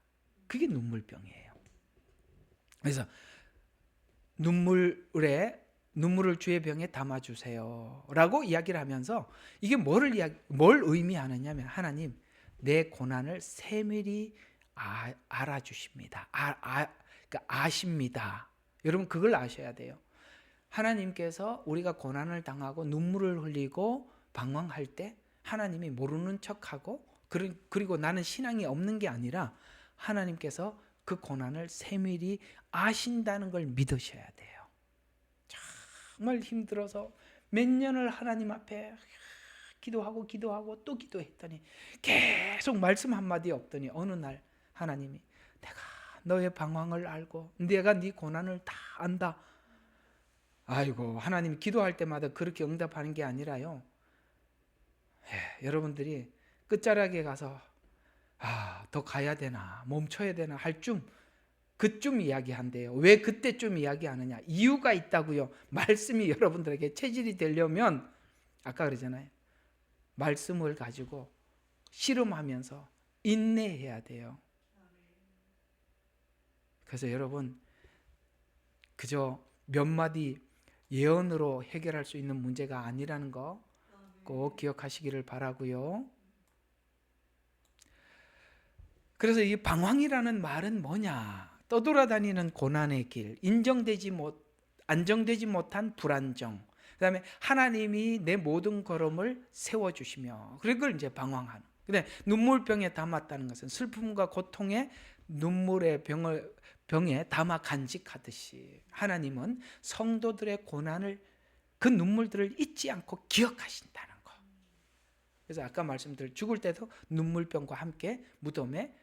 그게 눈물병이에요. 그래서 눈물을 주의 병에 담아주세요 라고 이야기를 하면서, 이게 뭘 의미하느냐면, 하나님 내 고난을 세밀히 알아주십니다. 그러니까 아십니다. 여러분, 그걸 아셔야 돼요. 하나님께서 우리가 고난을 당하고 눈물을 흘리고 방황할 때 하나님이 모르는 척하고, 그리고 나는 신앙이 없는 게 아니라 하나님께서 그 고난을 세밀히 아신다는 걸 믿으셔야 돼요. 정말 힘들어서 몇 년을 하나님 앞에 기도하고 또 기도했더니 계속 말씀 한마디 없더니 어느 날 하나님이, 내가 너의 방황을 알고 내가 네 고난을 다 안다. 아이고, 하나님 기도할 때마다 그렇게 응답하는 게 아니라요, 여러분들이 끝자락에 가서 더 가야 되나 멈춰야 되나 할 그쯤 이야기한대요. 왜 그때쯤 이야기하느냐? 이유가 있다고요. 말씀이 여러분들에게 체질이 되려면 아까 그러잖아요. 말씀을 가지고 씨름하면서 인내해야 돼요. 그래서 여러분 그저 몇 마디 예언으로 해결할 수 있는 문제가 아니라는 거 꼭 기억하시기를 바라고요. 그래서 이 방황이라는 말은 뭐냐? 떠돌아다니는 고난의 길, 안정되지 못한 불안정. 그다음에 하나님이 내 모든 걸음을 세워주시며, 그걸 이제 방황하는. 근데 눈물병에 담았다는 것은 슬픔과 고통의 눈물의 병에 담아 간직하듯이 하나님은 성도들의 고난을 그 눈물들을 잊지 않고 기억하신다는 거. 그래서 아까 말씀드린 죽을 때도 눈물병과 함께 무덤에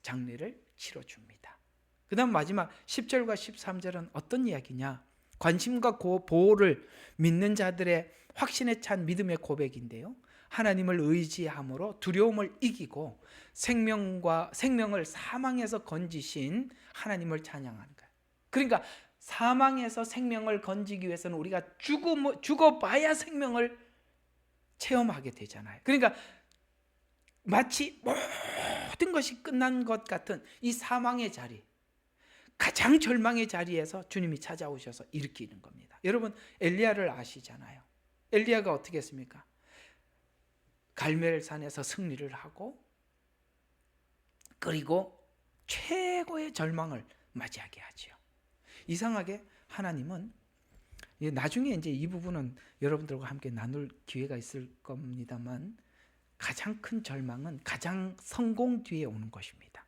장례를 치러줍니다. 그 다음 마지막 10절과 13절은 어떤 이야기냐? 관심과 보호를 믿는 자들의 확신에 찬 믿음의 고백인데요. 하나님을 의지함으로 두려움을 이기고 생명을 사망에서 건지신 하나님을 찬양하는 거예요. 그러니까 사망에서 생명을 건지기 위해서는 우리가 죽어봐야 생명을 체험하게 되잖아요. 그러니까 마치 모든 것이 끝난 것 같은 이 사망의 자리, 가장 절망의 자리에서 주님이 찾아오셔서 일으키는 겁니다. 여러분 엘리야를 아시잖아요. 엘리야가 어떻게 했습니까? 갈멜산에서 승리를 하고 그리고 최고의 절망을 맞이하게 하죠. 이상하게 하나님은 나중에 이제 이 부분은 여러분들과 함께 나눌 기회가 있을 겁니다만 가장 큰 절망은 가장 성공 뒤에 오는 것입니다.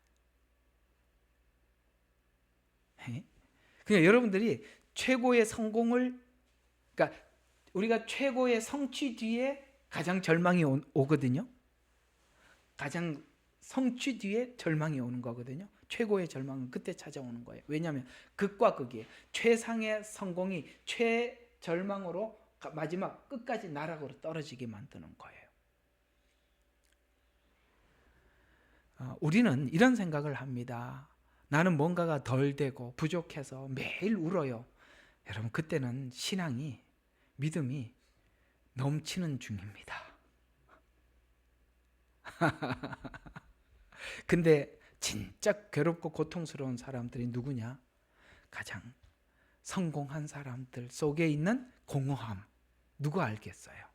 그러니까 여러분들이 최고의 성공을, 그러니까 우리가 최고의 성취 뒤에 가장 절망이 오거든요. 가장 성취 뒤에 절망이 오는 거거든요. 최고의 절망은 그때 찾아오는 거예요. 왜냐하면 극과 극이에요. 최상의 성공이 최절망으로 마지막 끝까지 나락으로 떨어지게 만드는 거예요. 우리는 이런 생각을 합니다. 나는 뭔가가 덜 되고 부족해서 매일 울어요. 여러분 그때는 신앙이, 믿음이 넘치는 중입니다. 근데 진짜 괴롭고 고통스러운 사람들이 누구냐? 가장 성공한 사람들 속에 있는 공허함, 누가 알겠어요?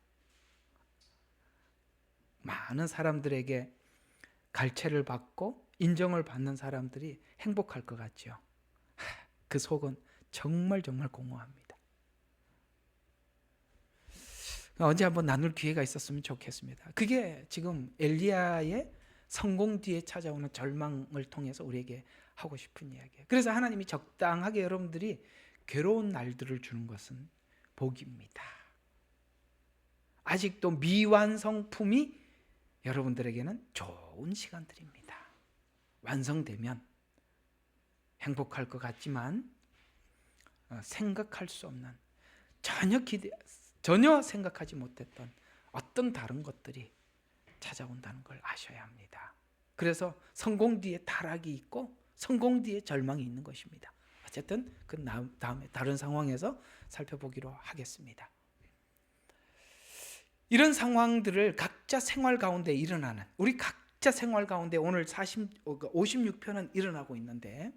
많은 사람들에게 갈채를 받고 인정을 받는 사람들이 행복할 것 같죠. 그 속은 정말 공허합니다. 언제 한번 나눌 기회가 있었으면 좋겠습니다. 그게 지금 엘리야의 성공 뒤에 찾아오는 절망을 통해서 우리에게 하고 싶은 이야기예요. 그래서 하나님이 적당하게 여러분들이 괴로운 날들을 주는 것은 복입니다. 아직도 미완성품이 여러분들에게는 좋은 시간들입니다. 완성되면 행복할 것 같지만 생각할 수 없는, 전혀 생각하지 못했던 어떤 다른 것들이 찾아온다는 걸 아셔야 합니다. 그래서 성공 뒤에 타락이 있고 성공 뒤에 절망이 있는 것입니다. 어쨌든 그 다음에 다른 상황에서 살펴보기로 하겠습니다. 이런 상황들을 각자 생활 가운데 일어나는, 우리 각자 생활 가운데 오늘 56편은 일어나고 있는데,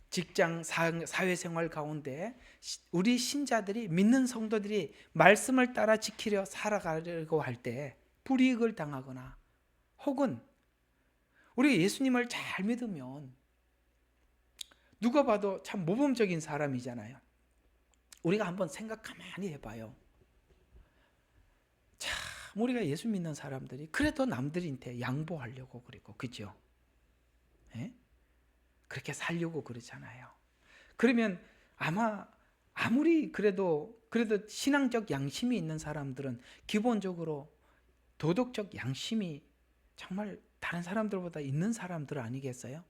직장, 사회생활 가운데 우리 신자들이, 믿는 성도들이 말씀을 따라 지키려 살아가려고 할 때 불이익을 당하거나, 혹은 우리 예수님을 잘 믿으면 누가 봐도 참 모범적인 사람이잖아요. 우리가 한번 생각 가만히 해봐요. 참 우리가 예수 믿는 사람들이 그래도 남들한테 양보하려고 그러고, 그죠? 예? 그렇게 살려고 그러잖아요. 그러면 아무리 그래도 신앙적 양심이 있는 사람들은 기본적으로 도덕적 양심이 정말 다른 사람들보다 있는 사람들 아니겠어요?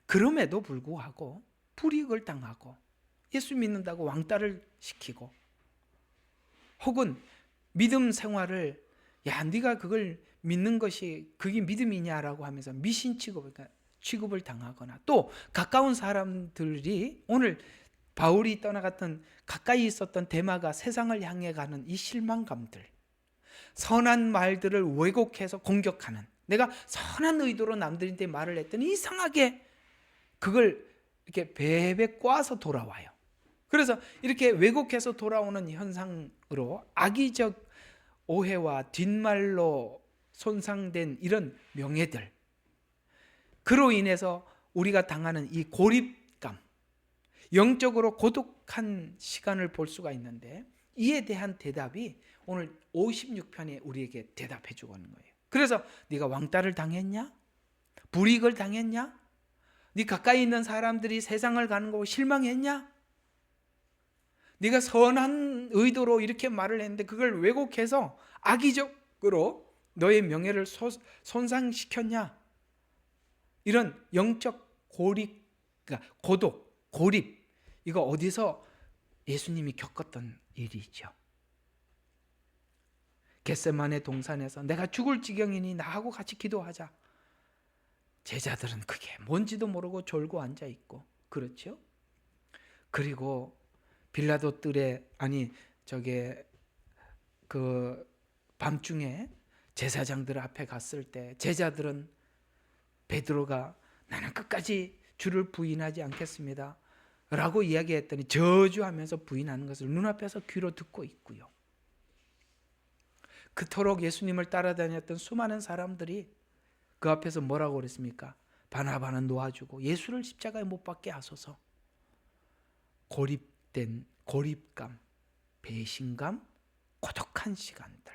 그럼에도 불구하고 불이익을 당하고 예수 믿는다고 왕따를 시키고, 혹은 믿음 생활을 야, 네가 그걸 믿는 것이 그게 믿음이냐라고 하면서 미신 취급을 당하거나, 또 가까운 사람들이 오늘 바울이 떠나갔던 가까이 있었던 데마가 세상을 향해 가는 이 실망감들, 선한 말들을 왜곡해서 공격하는, 내가 선한 의도로 남들한테 말을 했더니 이상하게 그걸 이렇게 베베 꽈서 돌아와요. 그래서 이렇게 왜곡해서 돌아오는 현상으로 악의적 오해와 뒷말로 손상된 이런 명예들, 그로 인해서 우리가 당하는 이 고립감, 영적으로 고독한 시간을 볼 수가 있는데, 이에 대한 대답이 오늘 56편에 우리에게 대답해 주고 있는 거예요. 그래서 네가 왕따를 당했냐? 불이익을 당했냐? 네 가까이 있는 사람들이 세상을 가는 거 실망했냐? 네가 선한 의도로 이렇게 말을 했는데 그걸 왜곡해서 악의적으로 너의 명예를 손상시켰냐? 이런 영적 고립, 그러니까 고독, 고립, 이거 어디서 예수님이 겪었던 일이죠. 겟세마네 동산에서 내가 죽을 지경이니 나하고 같이 기도하자. 제자들은 그게 뭔지도 모르고 졸고 앉아 있고, 그렇죠? 그리고 빌라도 뜰에, 그 밤중에 제사장들 앞에 갔을 때 제자들은 베드로가 나는 끝까지 주를 부인하지 않겠습니다 라고 이야기했더니 저주하면서 부인하는 것을 눈앞에서 귀로 듣고 있고요. 그토록 예수님을 따라다녔던 수많은 사람들이 그 앞에서 뭐라고 그랬습니까? 바나바는 놓아주고 예수를 십자가에 못 박게 하소서. 고립된 고립감, 배신감, 고독한 시간들.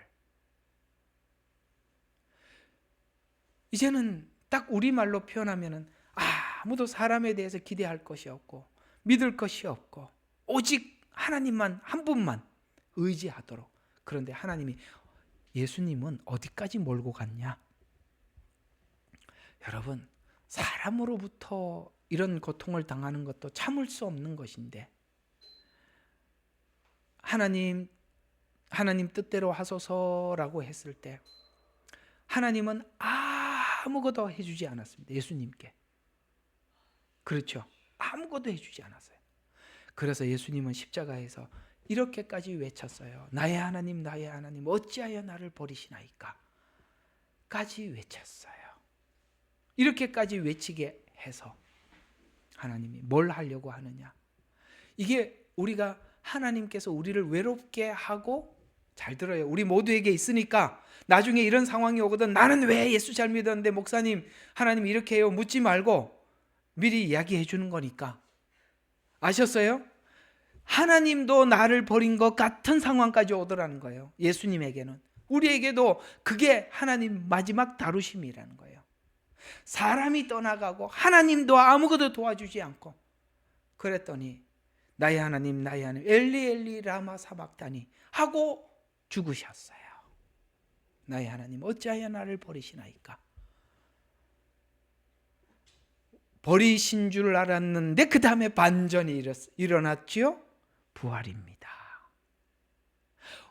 이제는 딱 우리말로 표현하면은 아무도 사람에 대해서 기대할 것이 없고 믿을 것이 없고 오직 하나님만, 한 분만 의지하도록. 그런데 하나님이, 예수님은 어디까지 몰고 갔냐? 여러분, 사람으로부터 이런 고통을 당하는 것도 참을 수 없는 것인데, 하나님 뜻대로 하소서라고 했을 때 하나님은 아무것도 해주지 않았습니다. 예수님께. 그렇죠? 아무것도 해주지 않았어요. 그래서 예수님은 십자가에서 이렇게까지 외쳤어요. 나의 하나님, 나의 하나님, 어찌하여 나를 버리시나이까? 까지 외쳤어요. 이렇게까지 외치게 해서 하나님이 뭘 하려고 하느냐? 이게 우리가 하나님께서 우리를 외롭게 하고, 잘 들어요, 우리 모두에게 있으니까 나중에 이런 상황이 오거든 나는 왜 예수 잘 믿었는데 목사님 하나님 이렇게 해요 묻지 말고 미리 이야기해 주는 거니까. 아셨어요? 하나님도 나를 버린 것 같은 상황까지 오더라는 거예요. 예수님에게는. 우리에게도 그게 하나님 마지막 다루심이라는 거예요. 사람이 떠나가고 하나님도 아무것도 도와주지 않고, 그랬더니 나의 하나님, 나의 하나님, 엘리 엘리 라마 사박다니 하고 죽으셨어요. 나의 하나님, 어찌하여 나를 버리시나이까? 버리신 줄 알았는데 그 다음에 반전이 일어났지요. 부활입니다.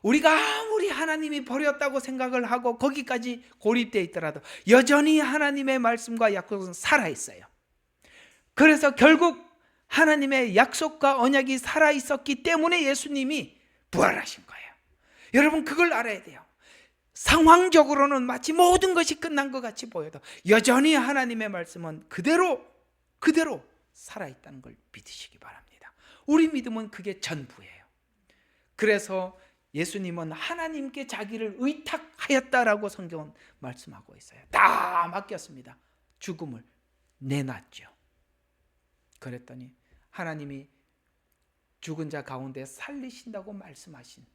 우리가 아무리 하나님이 버렸다고 생각을 하고 거기까지 고립되어 있더라도 여전히 하나님의 말씀과 약속은 살아있어요. 그래서 결국 하나님의 약속과 언약이 살아있었기 때문에 예수님이 부활하신 거예요. 여러분, 그걸 알아야 돼요. 상황적으로는 마치 모든 것이 끝난 것 같이 보여도 여전히 하나님의 말씀은 그대로 살아있다는 걸 믿으시기 바랍니다. 우리 믿음은 그게 전부예요. 그래서 예수님은 하나님께 자기를 의탁하였다라고 성경은 말씀하고 있어요. 다 맡겼습니다. 죽음을 내놨죠. 그랬더니 하나님이 죽은 자 가운데 살리신다고 말씀하신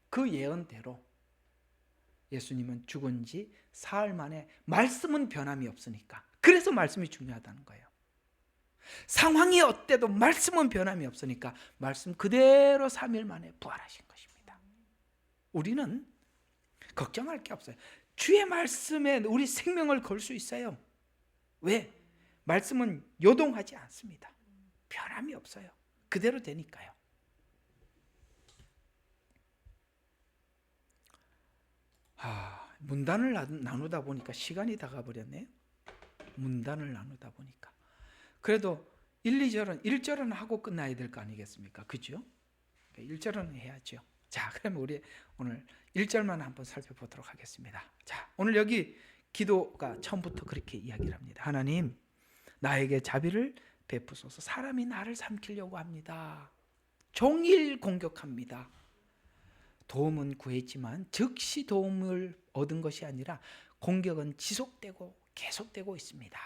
그 예언대로 예수님은 죽은 지 사흘 만에, 말씀은 변함이 없으니까, 그래서 말씀이 중요하다는 거예요. 상황이 어때도 말씀은 변함이 없으니까 말씀 그대로 3일 만에 부활하신 것입니다. 우리는 걱정할 게 없어요. 주의 말씀에 우리 생명을 걸 수 있어요. 왜? 말씀은 요동하지 않습니다. 변함이 없어요. 그대로 되니까요. 문단을 나누다 보니까 시간이 다 가버렸네요. 문단을 나누다 보니까. 그래도 1, 2절은 1절은 하고 끝나야 될 거 아니겠습니까? 그죠? 1절은 해야죠. 자, 그럼 우리 오늘 1절만 한번 살펴보도록 하겠습니다. 자, 오늘 여기 기도가 처음부터 그렇게 이야기를 합니다. 하나님, 나에게 자비를 베푸소서. 사람이 나를 삼키려고 합니다. 종일 공격합니다. 도움은 구했지만 즉시 도움을 얻은 것이 아니라 공격은 지속되고 계속되고 있습니다.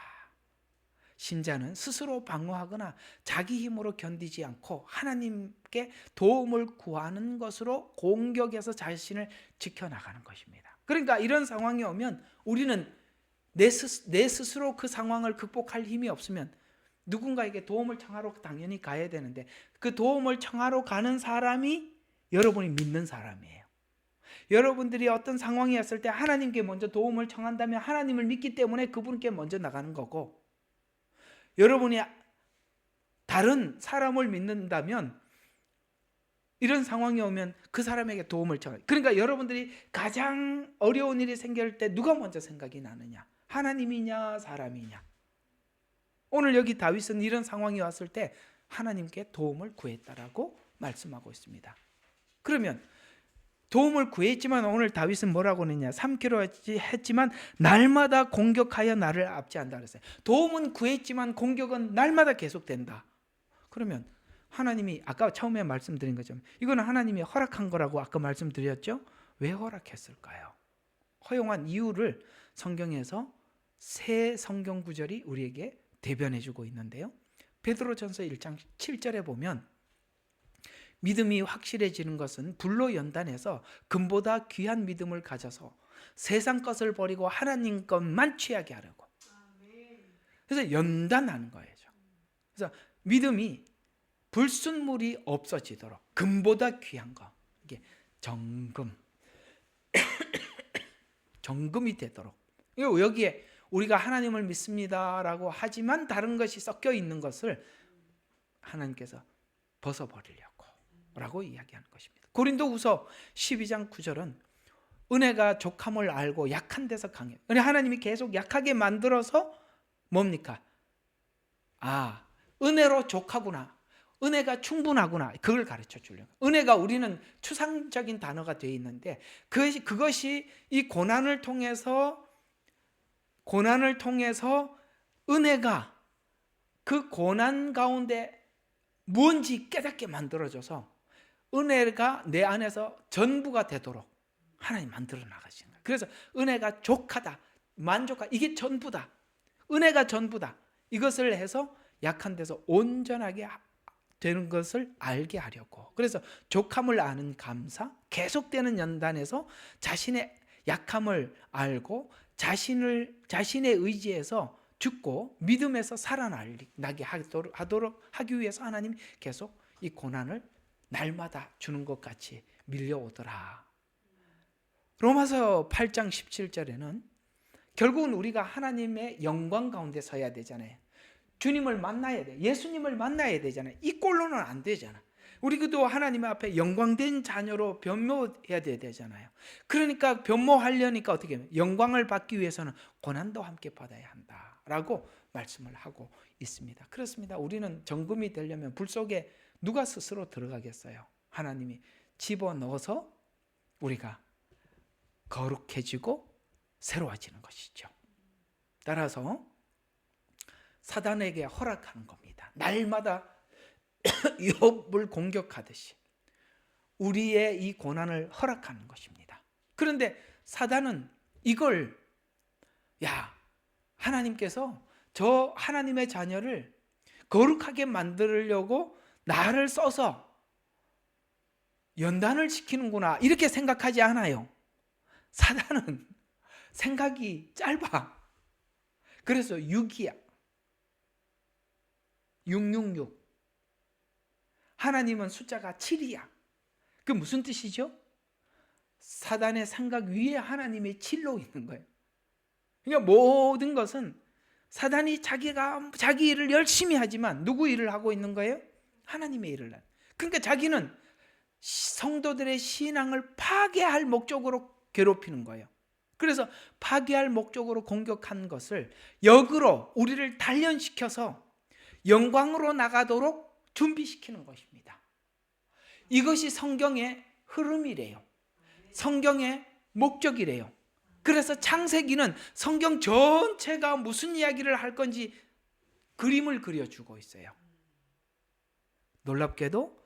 신자는 스스로 방어하거나 자기 힘으로 견디지 않고 하나님께 도움을 구하는 것으로 공격에서 자신을 지켜나가는 것입니다. 그러니까 이런 상황이 오면 우리는 내 스스로 그 상황을 극복할 힘이 없으면 누군가에게 도움을 청하러 당연히 가야 되는데, 그 도움을 청하러 가는 사람이 여러분이 믿는 사람이에요. 여러분들이 어떤 상황이 왔을 때 하나님께 먼저 도움을 청한다면 하나님을 믿기 때문에 그분께 먼저 나가는 거고, 여러분이 다른 사람을 믿는다면 이런 상황이 오면 그 사람에게 도움을 청해요. 그러니까 여러분들이 가장 어려운 일이 생길 때 누가 먼저 생각이 나느냐? 하나님이냐 사람이냐? 오늘 여기 다윗은 이런 상황이 왔을 때 하나님께 도움을 구했다라고 말씀하고 있습니다. 그러면 도움을 구했지만 오늘 다윗은 뭐라고 했냐? 삼키려 했지만 날마다 공격하여 나를 압제한다 그랬어요. 도움은 구했지만 공격은 날마다 계속된다. 그러면 하나님이 아까 처음에 말씀드린 것처럼 이거는 하나님이 허락한 거라고 아까 말씀드렸죠? 왜 허락했을까요? 허용한 이유를 성경에서 새 성경 구절이 우리에게 대변해주고 있는데요. 베드로전서 1장 7절에 보면 믿음이 확실해지는 것은 불로 연단해서 금보다 귀한 믿음을 가져서 세상 것을 버리고 하나님 것만 취하게 하려고. 그래서 연단하는 거예요. 그래서 믿음이 불순물이 없어지도록 금보다 귀한 거, 이게 정금 정금이 되도록. 여기에 우리가 하나님을 믿습니다라고 하지만 다른 것이 섞여 있는 것을 하나님께서 벗어버리려고 라고 이야기하는 것입니다. 고린도후서 12장 9절은 은혜가 족함을 알고 약한 데서 강해. 하나님이 계속 약하게 만들어서 뭡니까? 은혜로 족하구나, 은혜가 충분하구나, 그걸 가르쳐 주려고. 은혜가 우리는 추상적인 단어가 되어 있는데 그것이 이 고난을 통해서 은혜가 그 고난 가운데 뭔지 깨닫게 만들어줘서 은혜가 내 안에서 전부가 되도록 하나님 만들어 나가시는 거예요. 그래서 은혜가 족하다, 만족하다, 이게 전부다, 은혜가 전부다, 이것을 해서 약한 데서 온전하게 되는 것을 알게 하려고. 그래서 족함을 아는 감사, 계속되는 연단에서 자신의 약함을 알고 자신의 의지에서 죽고 믿음에서 살아나게 하도록 하기 위해서 하나님 계속 이 고난을 날마다 주는 것 같이 밀려오더라. 로마서 8장 17절에는 결국은 우리가 하나님의 영광 가운데 서야 되잖아요. 주님을 만나야 돼. 예수님을 만나야 되잖아요. 이 꼴로는 안 되잖아. 우리도 하나님 앞에 영광된 자녀로 변모해야 되잖아요. 그러니까 변모하려니까 어떻게 하면 영광을 받기 위해서는 고난도 함께 받아야 한다라고 말씀을 하고 있습니다. 그렇습니다. 우리는 정금이 되려면 불 속에 누가 스스로 들어가겠어요? 하나님이 집어넣어서 우리가 거룩해지고 새로워지는 것이죠. 따라서 사단에게 허락한 겁니다. 날마다 욥을 공격하듯이 우리의 이 고난을 허락하는 것입니다. 그런데 사단은 이걸 하나님께서 저 하나님의 자녀를 거룩하게 만들려고 나를 써서 연단을 시키는구나, 이렇게 생각하지 않아요. 사단은 생각이 짧아. 그래서 6이야. 666. 하나님은 숫자가 7이야. 그 무슨 뜻이죠? 사단의 생각 위에 하나님이 7로 있는 거예요. 그러니까 모든 것은 사단이 자기 일을 열심히 하지만 누구 일을 하고 있는 거예요? 하나님의 일을 하는. 그러니까 자기는 성도들의 신앙을 파괴할 목적으로 괴롭히는 거예요. 그래서 파괴할 목적으로 공격한 것을 역으로 우리를 단련시켜서 영광으로 나가도록 준비시키는 것입니다. 이것이 성경의 흐름이래요. 성경의 목적이래요. 그래서 창세기는 성경 전체가 무슨 이야기를 할 건지 그림을 그려주고 있어요. 놀랍게도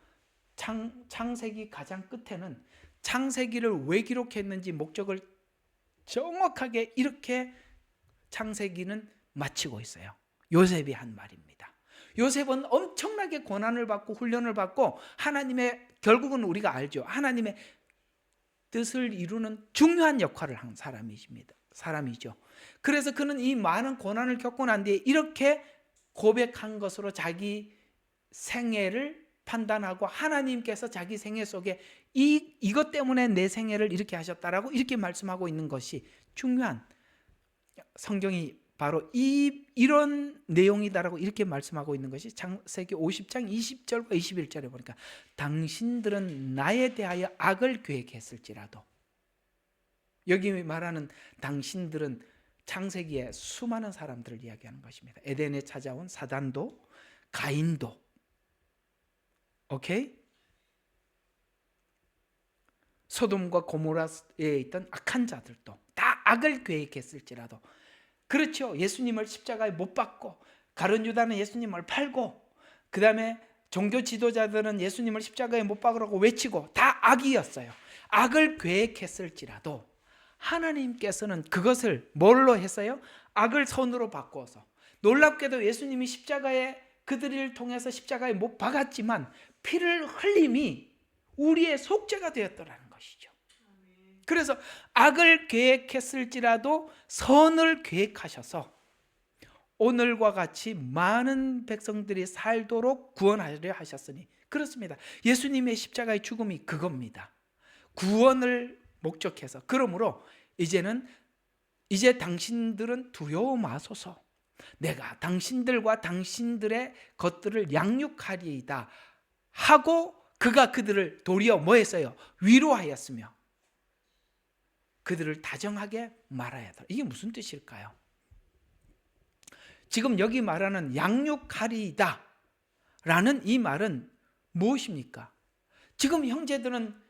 창세기 가장 끝에는 창세기를 왜 기록했는지 목적을 정확하게 이렇게 창세기는 마치고 있어요. 요셉이 한 말입니다. 요셉은 엄청나게 고난을 받고 훈련을 받고 하나님의, 결국은 우리가 알죠, 하나님의 뜻을 이루는 중요한 역할을 한 사람이죠. 그래서 그는 이 많은 고난을 겪고 난 뒤에 이렇게 고백한 것으로 자기 생애를 판단하고 하나님께서 자기 생애 속에 이것 때문에 내 생애를 이렇게 하셨다라고 이렇게 말씀하고 있는 것이 중요한, 성경이 바로 이런 내용이다라고 이렇게 말씀하고 있는 것이 창세기 50장 20절과 21절에 보니까 당신들은 나에 대하여 악을 계획했을지라도, 여기 말하는 당신들은 창세기에 수많은 사람들을 이야기하는 것입니다. 에덴에 찾아온 사단도, 가인도, 오케이? 소돔과 고모라에 있던 악한 자들도 다 악을 계획했을지라도, 그렇죠, 예수님을 십자가에 못 박고 가룟 유다는 예수님을 팔고 그 다음에 종교 지도자들은 예수님을 십자가에 못 박으라고 외치고 다 악이었어요. 악을 계획했을지라도 하나님께서는 그것을 뭘로 했어요? 악을 선으로 바꾸어서, 놀랍게도 예수님이 십자가에 그들을 통해서 십자가에 못 박았지만 피를 흘림이 우리의 속죄가 되었더라는 것이죠. 그래서 악을 계획했을지라도 선을 계획하셔서 오늘과 같이 많은 백성들이 살도록 구원하려 하셨으니, 그렇습니다. 예수님의 십자가의 죽음이 그겁니다. 구원을 목적해서. 그러므로 이제 당신들은 두려워 마소서. 내가 당신들과 당신들의 것들을 양육하리이다 하고 그가 그들을 도리어 뭐 했어요? 위로하였으며 그들을 다정하게 말하였다. 이게 무슨 뜻일까요? 지금 여기 말하는 양육하리이다 라는 이 말은 무엇입니까? 지금 형제들은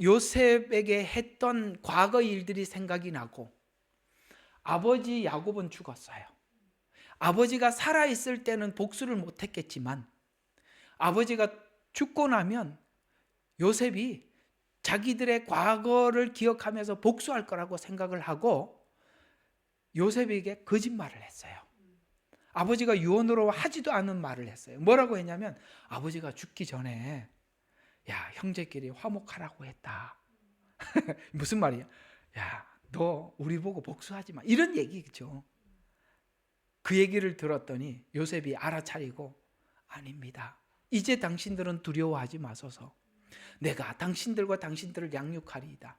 요셉에게 했던 과거 일들이 생각이 나고, 아버지 야곱은 죽었어요. 아버지가 살아있을 때는 복수를 못했겠지만 아버지가 죽고 나면 요셉이 자기들의 과거를 기억하면서 복수할 거라고 생각을 하고 요셉에게 거짓말을 했어요. 아버지가 유언으로 하지도 않은 말을 했어요. 뭐라고 했냐면, 아버지가 죽기 전에 야, 형제끼리 화목하라고 했다. 무슨 말이야? 야, 너 우리 보고 복수하지 마, 이런 얘기죠. 그 얘기를 들었더니 요셉이 알아차리고, 아닙니다, 이제 당신들은 두려워하지 마소서. 내가 당신들과 당신들을 양육하리이다.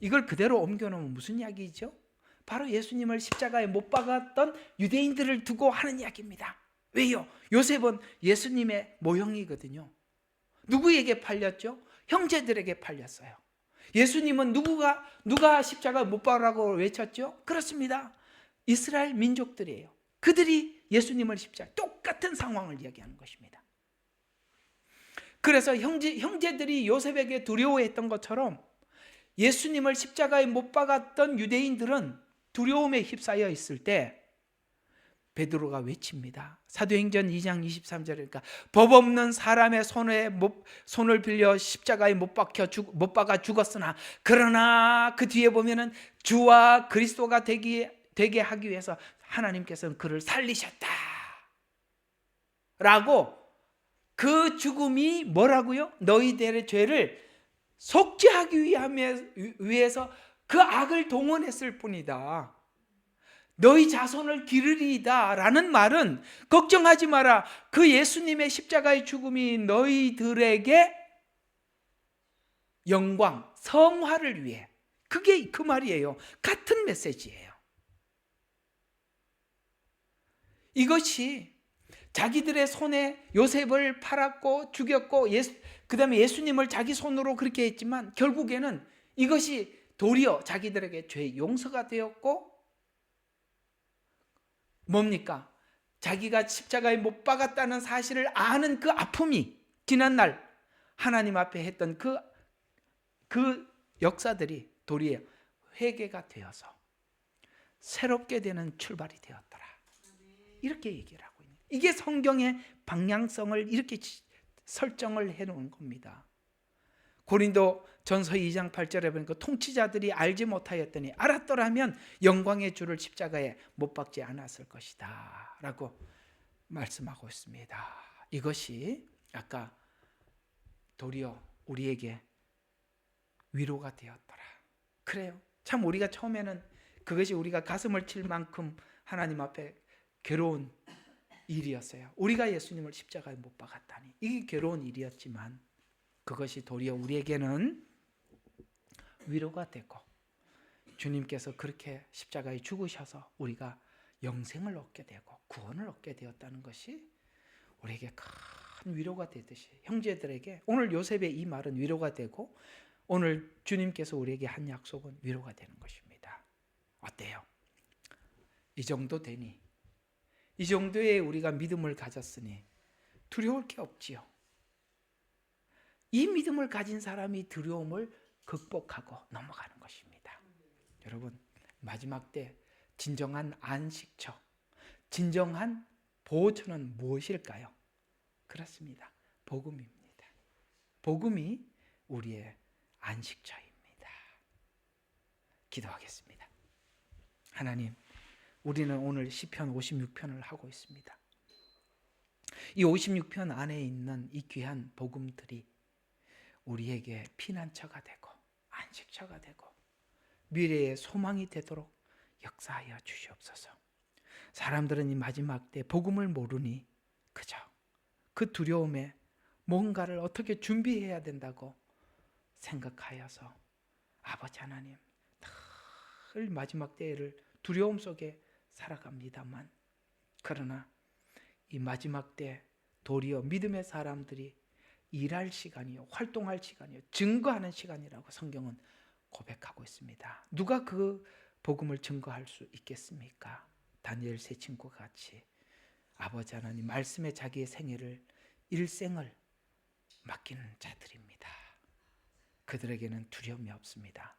이걸 그대로 옮겨놓으면 무슨 이야기죠? 바로 예수님을 십자가에 못 박았던 유대인들을 두고 하는 이야기입니다. 왜요? 요셉은 예수님의 모형이거든요. 누구에게 팔렸죠? 형제들에게 팔렸어요. 예수님은 누가 십자가 못 박으라고 외쳤죠? 그렇습니다. 이스라엘 민족들이에요. 그들이 예수님을 십자가, 똑같은 상황을 이야기하는 것입니다. 그래서 형제들이 요셉에게 두려워했던 것처럼 예수님을 십자가에 못 박았던 유대인들은 두려움에 휩싸여 있을 때 베드로가 외칩니다. 사도행전 2장 23절이니까 법 없는 사람의 손을 빌려 십자가에 못 박아 죽었으나 그러나 그 뒤에 보면은 주와 그리스도가 되게 하기 위해서 하나님께서는 그를 살리셨다 라고, 그 죽음이 뭐라고요? 너희들의 죄를 속죄하기 위해서 그 악을 동원했을 뿐이다. 너희 자손을 기르리이다 라는 말은, 걱정하지 마라, 그 예수님의 십자가의 죽음이 너희들에게 영광, 성화를 위해, 그게 그 말이에요. 같은 메시지예요. 이것이 자기들의 손에 요셉을 팔았고 죽였고 그 다음에 예수님을 자기 손으로 그렇게 했지만 결국에는 이것이 도리어 자기들에게 죄의 용서가 되었고, 뭡니까? 자기가 십자가에 못 박았다는 사실을 아는 그 아픔이 지난날 하나님 앞에 했던 그 역사들이 도리어 회개가 되어서 새롭게 되는 출발이 되었더라. 이렇게 얘기를 하고 있는, 이게 성경의 방향성을 이렇게 설정을 해놓은 겁니다. 고린도 전서 2장 8절에 보니까 통치자들이 알지 못하였더니 알았더라면 영광의 주를 십자가에 못 박지 않았을 것이다 라고 말씀하고 있습니다. 이것이 아까 도리어 우리에게 위로가 되었더라. 그래요. 참 우리가 처음에는 그것이 우리가 가슴을 칠 만큼 하나님 앞에 괴로운 일이었어요. 우리가 예수님을 십자가에 못 박았다니, 이게 괴로운 일이었지만 그것이 도리어 우리에게는 위로가 되고, 주님께서 그렇게 십자가에 죽으셔서 우리가 영생을 얻게 되고 구원을 얻게 되었다는 것이 우리에게 큰 위로가 되듯이, 형제들에게 오늘 요셉의 이 말은 위로가 되고, 오늘 주님께서 우리에게 한 약속은 위로가 되는 것입니다. 어때요? 이 정도 되니, 이 정도의 우리가 믿음을 가졌으니 두려울 게 없지요. 이 믿음을 가진 사람이 두려움을 극복하고 넘어가는 것입니다. 여러분, 마지막 때 진정한 안식처, 진정한 보호처는 무엇일까요? 그렇습니다. 복음입니다. 복음이 우리의 안식처입니다. 기도하겠습니다. 하나님, 우리는 오늘 시편 56편을 하고 있습니다. 이 56편 안에 있는 이 귀한 복음들이 우리에게 피난처가 되고 안식처가 되고 미래의 소망이 되도록 역사하여 주시옵소서. 사람들은 이 마지막 때 복음을 모르니 그저 그 두려움에 뭔가를 어떻게 준비해야 된다고 생각하여서 아버지 하나님, 늘 마지막 때를 두려움 속에 살아갑니다만, 그러나 이 마지막 때 도리어 믿음의 사람들이 일할 시간이요, 활동할 시간이요, 증거하는 시간이라고 성경은 고백하고 있습니다. 누가 그 복음을 증거할 수 있겠습니까? 다니엘 세 친구가 같이 아버지 하나님 말씀에 자기의 생애를, 일생을 맡기는 자들입니다. 그들에게는 두려움이 없습니다.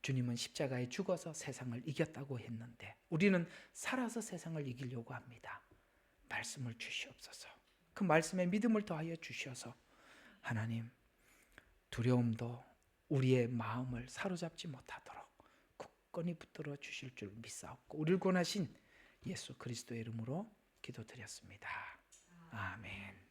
주님은 십자가에 죽어서 세상을 이겼다고 했는데 우리는 살아서 세상을 이기려고 합니다. 말씀을 주시옵소서. 그 말씀에 믿음을 더하여 주셔서 하나님, 두려움도 우리의 마음을 사로잡지 못하도록 굳건히 붙들어 주실 줄 믿사옵고 우리를 구원하신 예수 그리스도의 이름으로 기도드렸습니다. 아멘.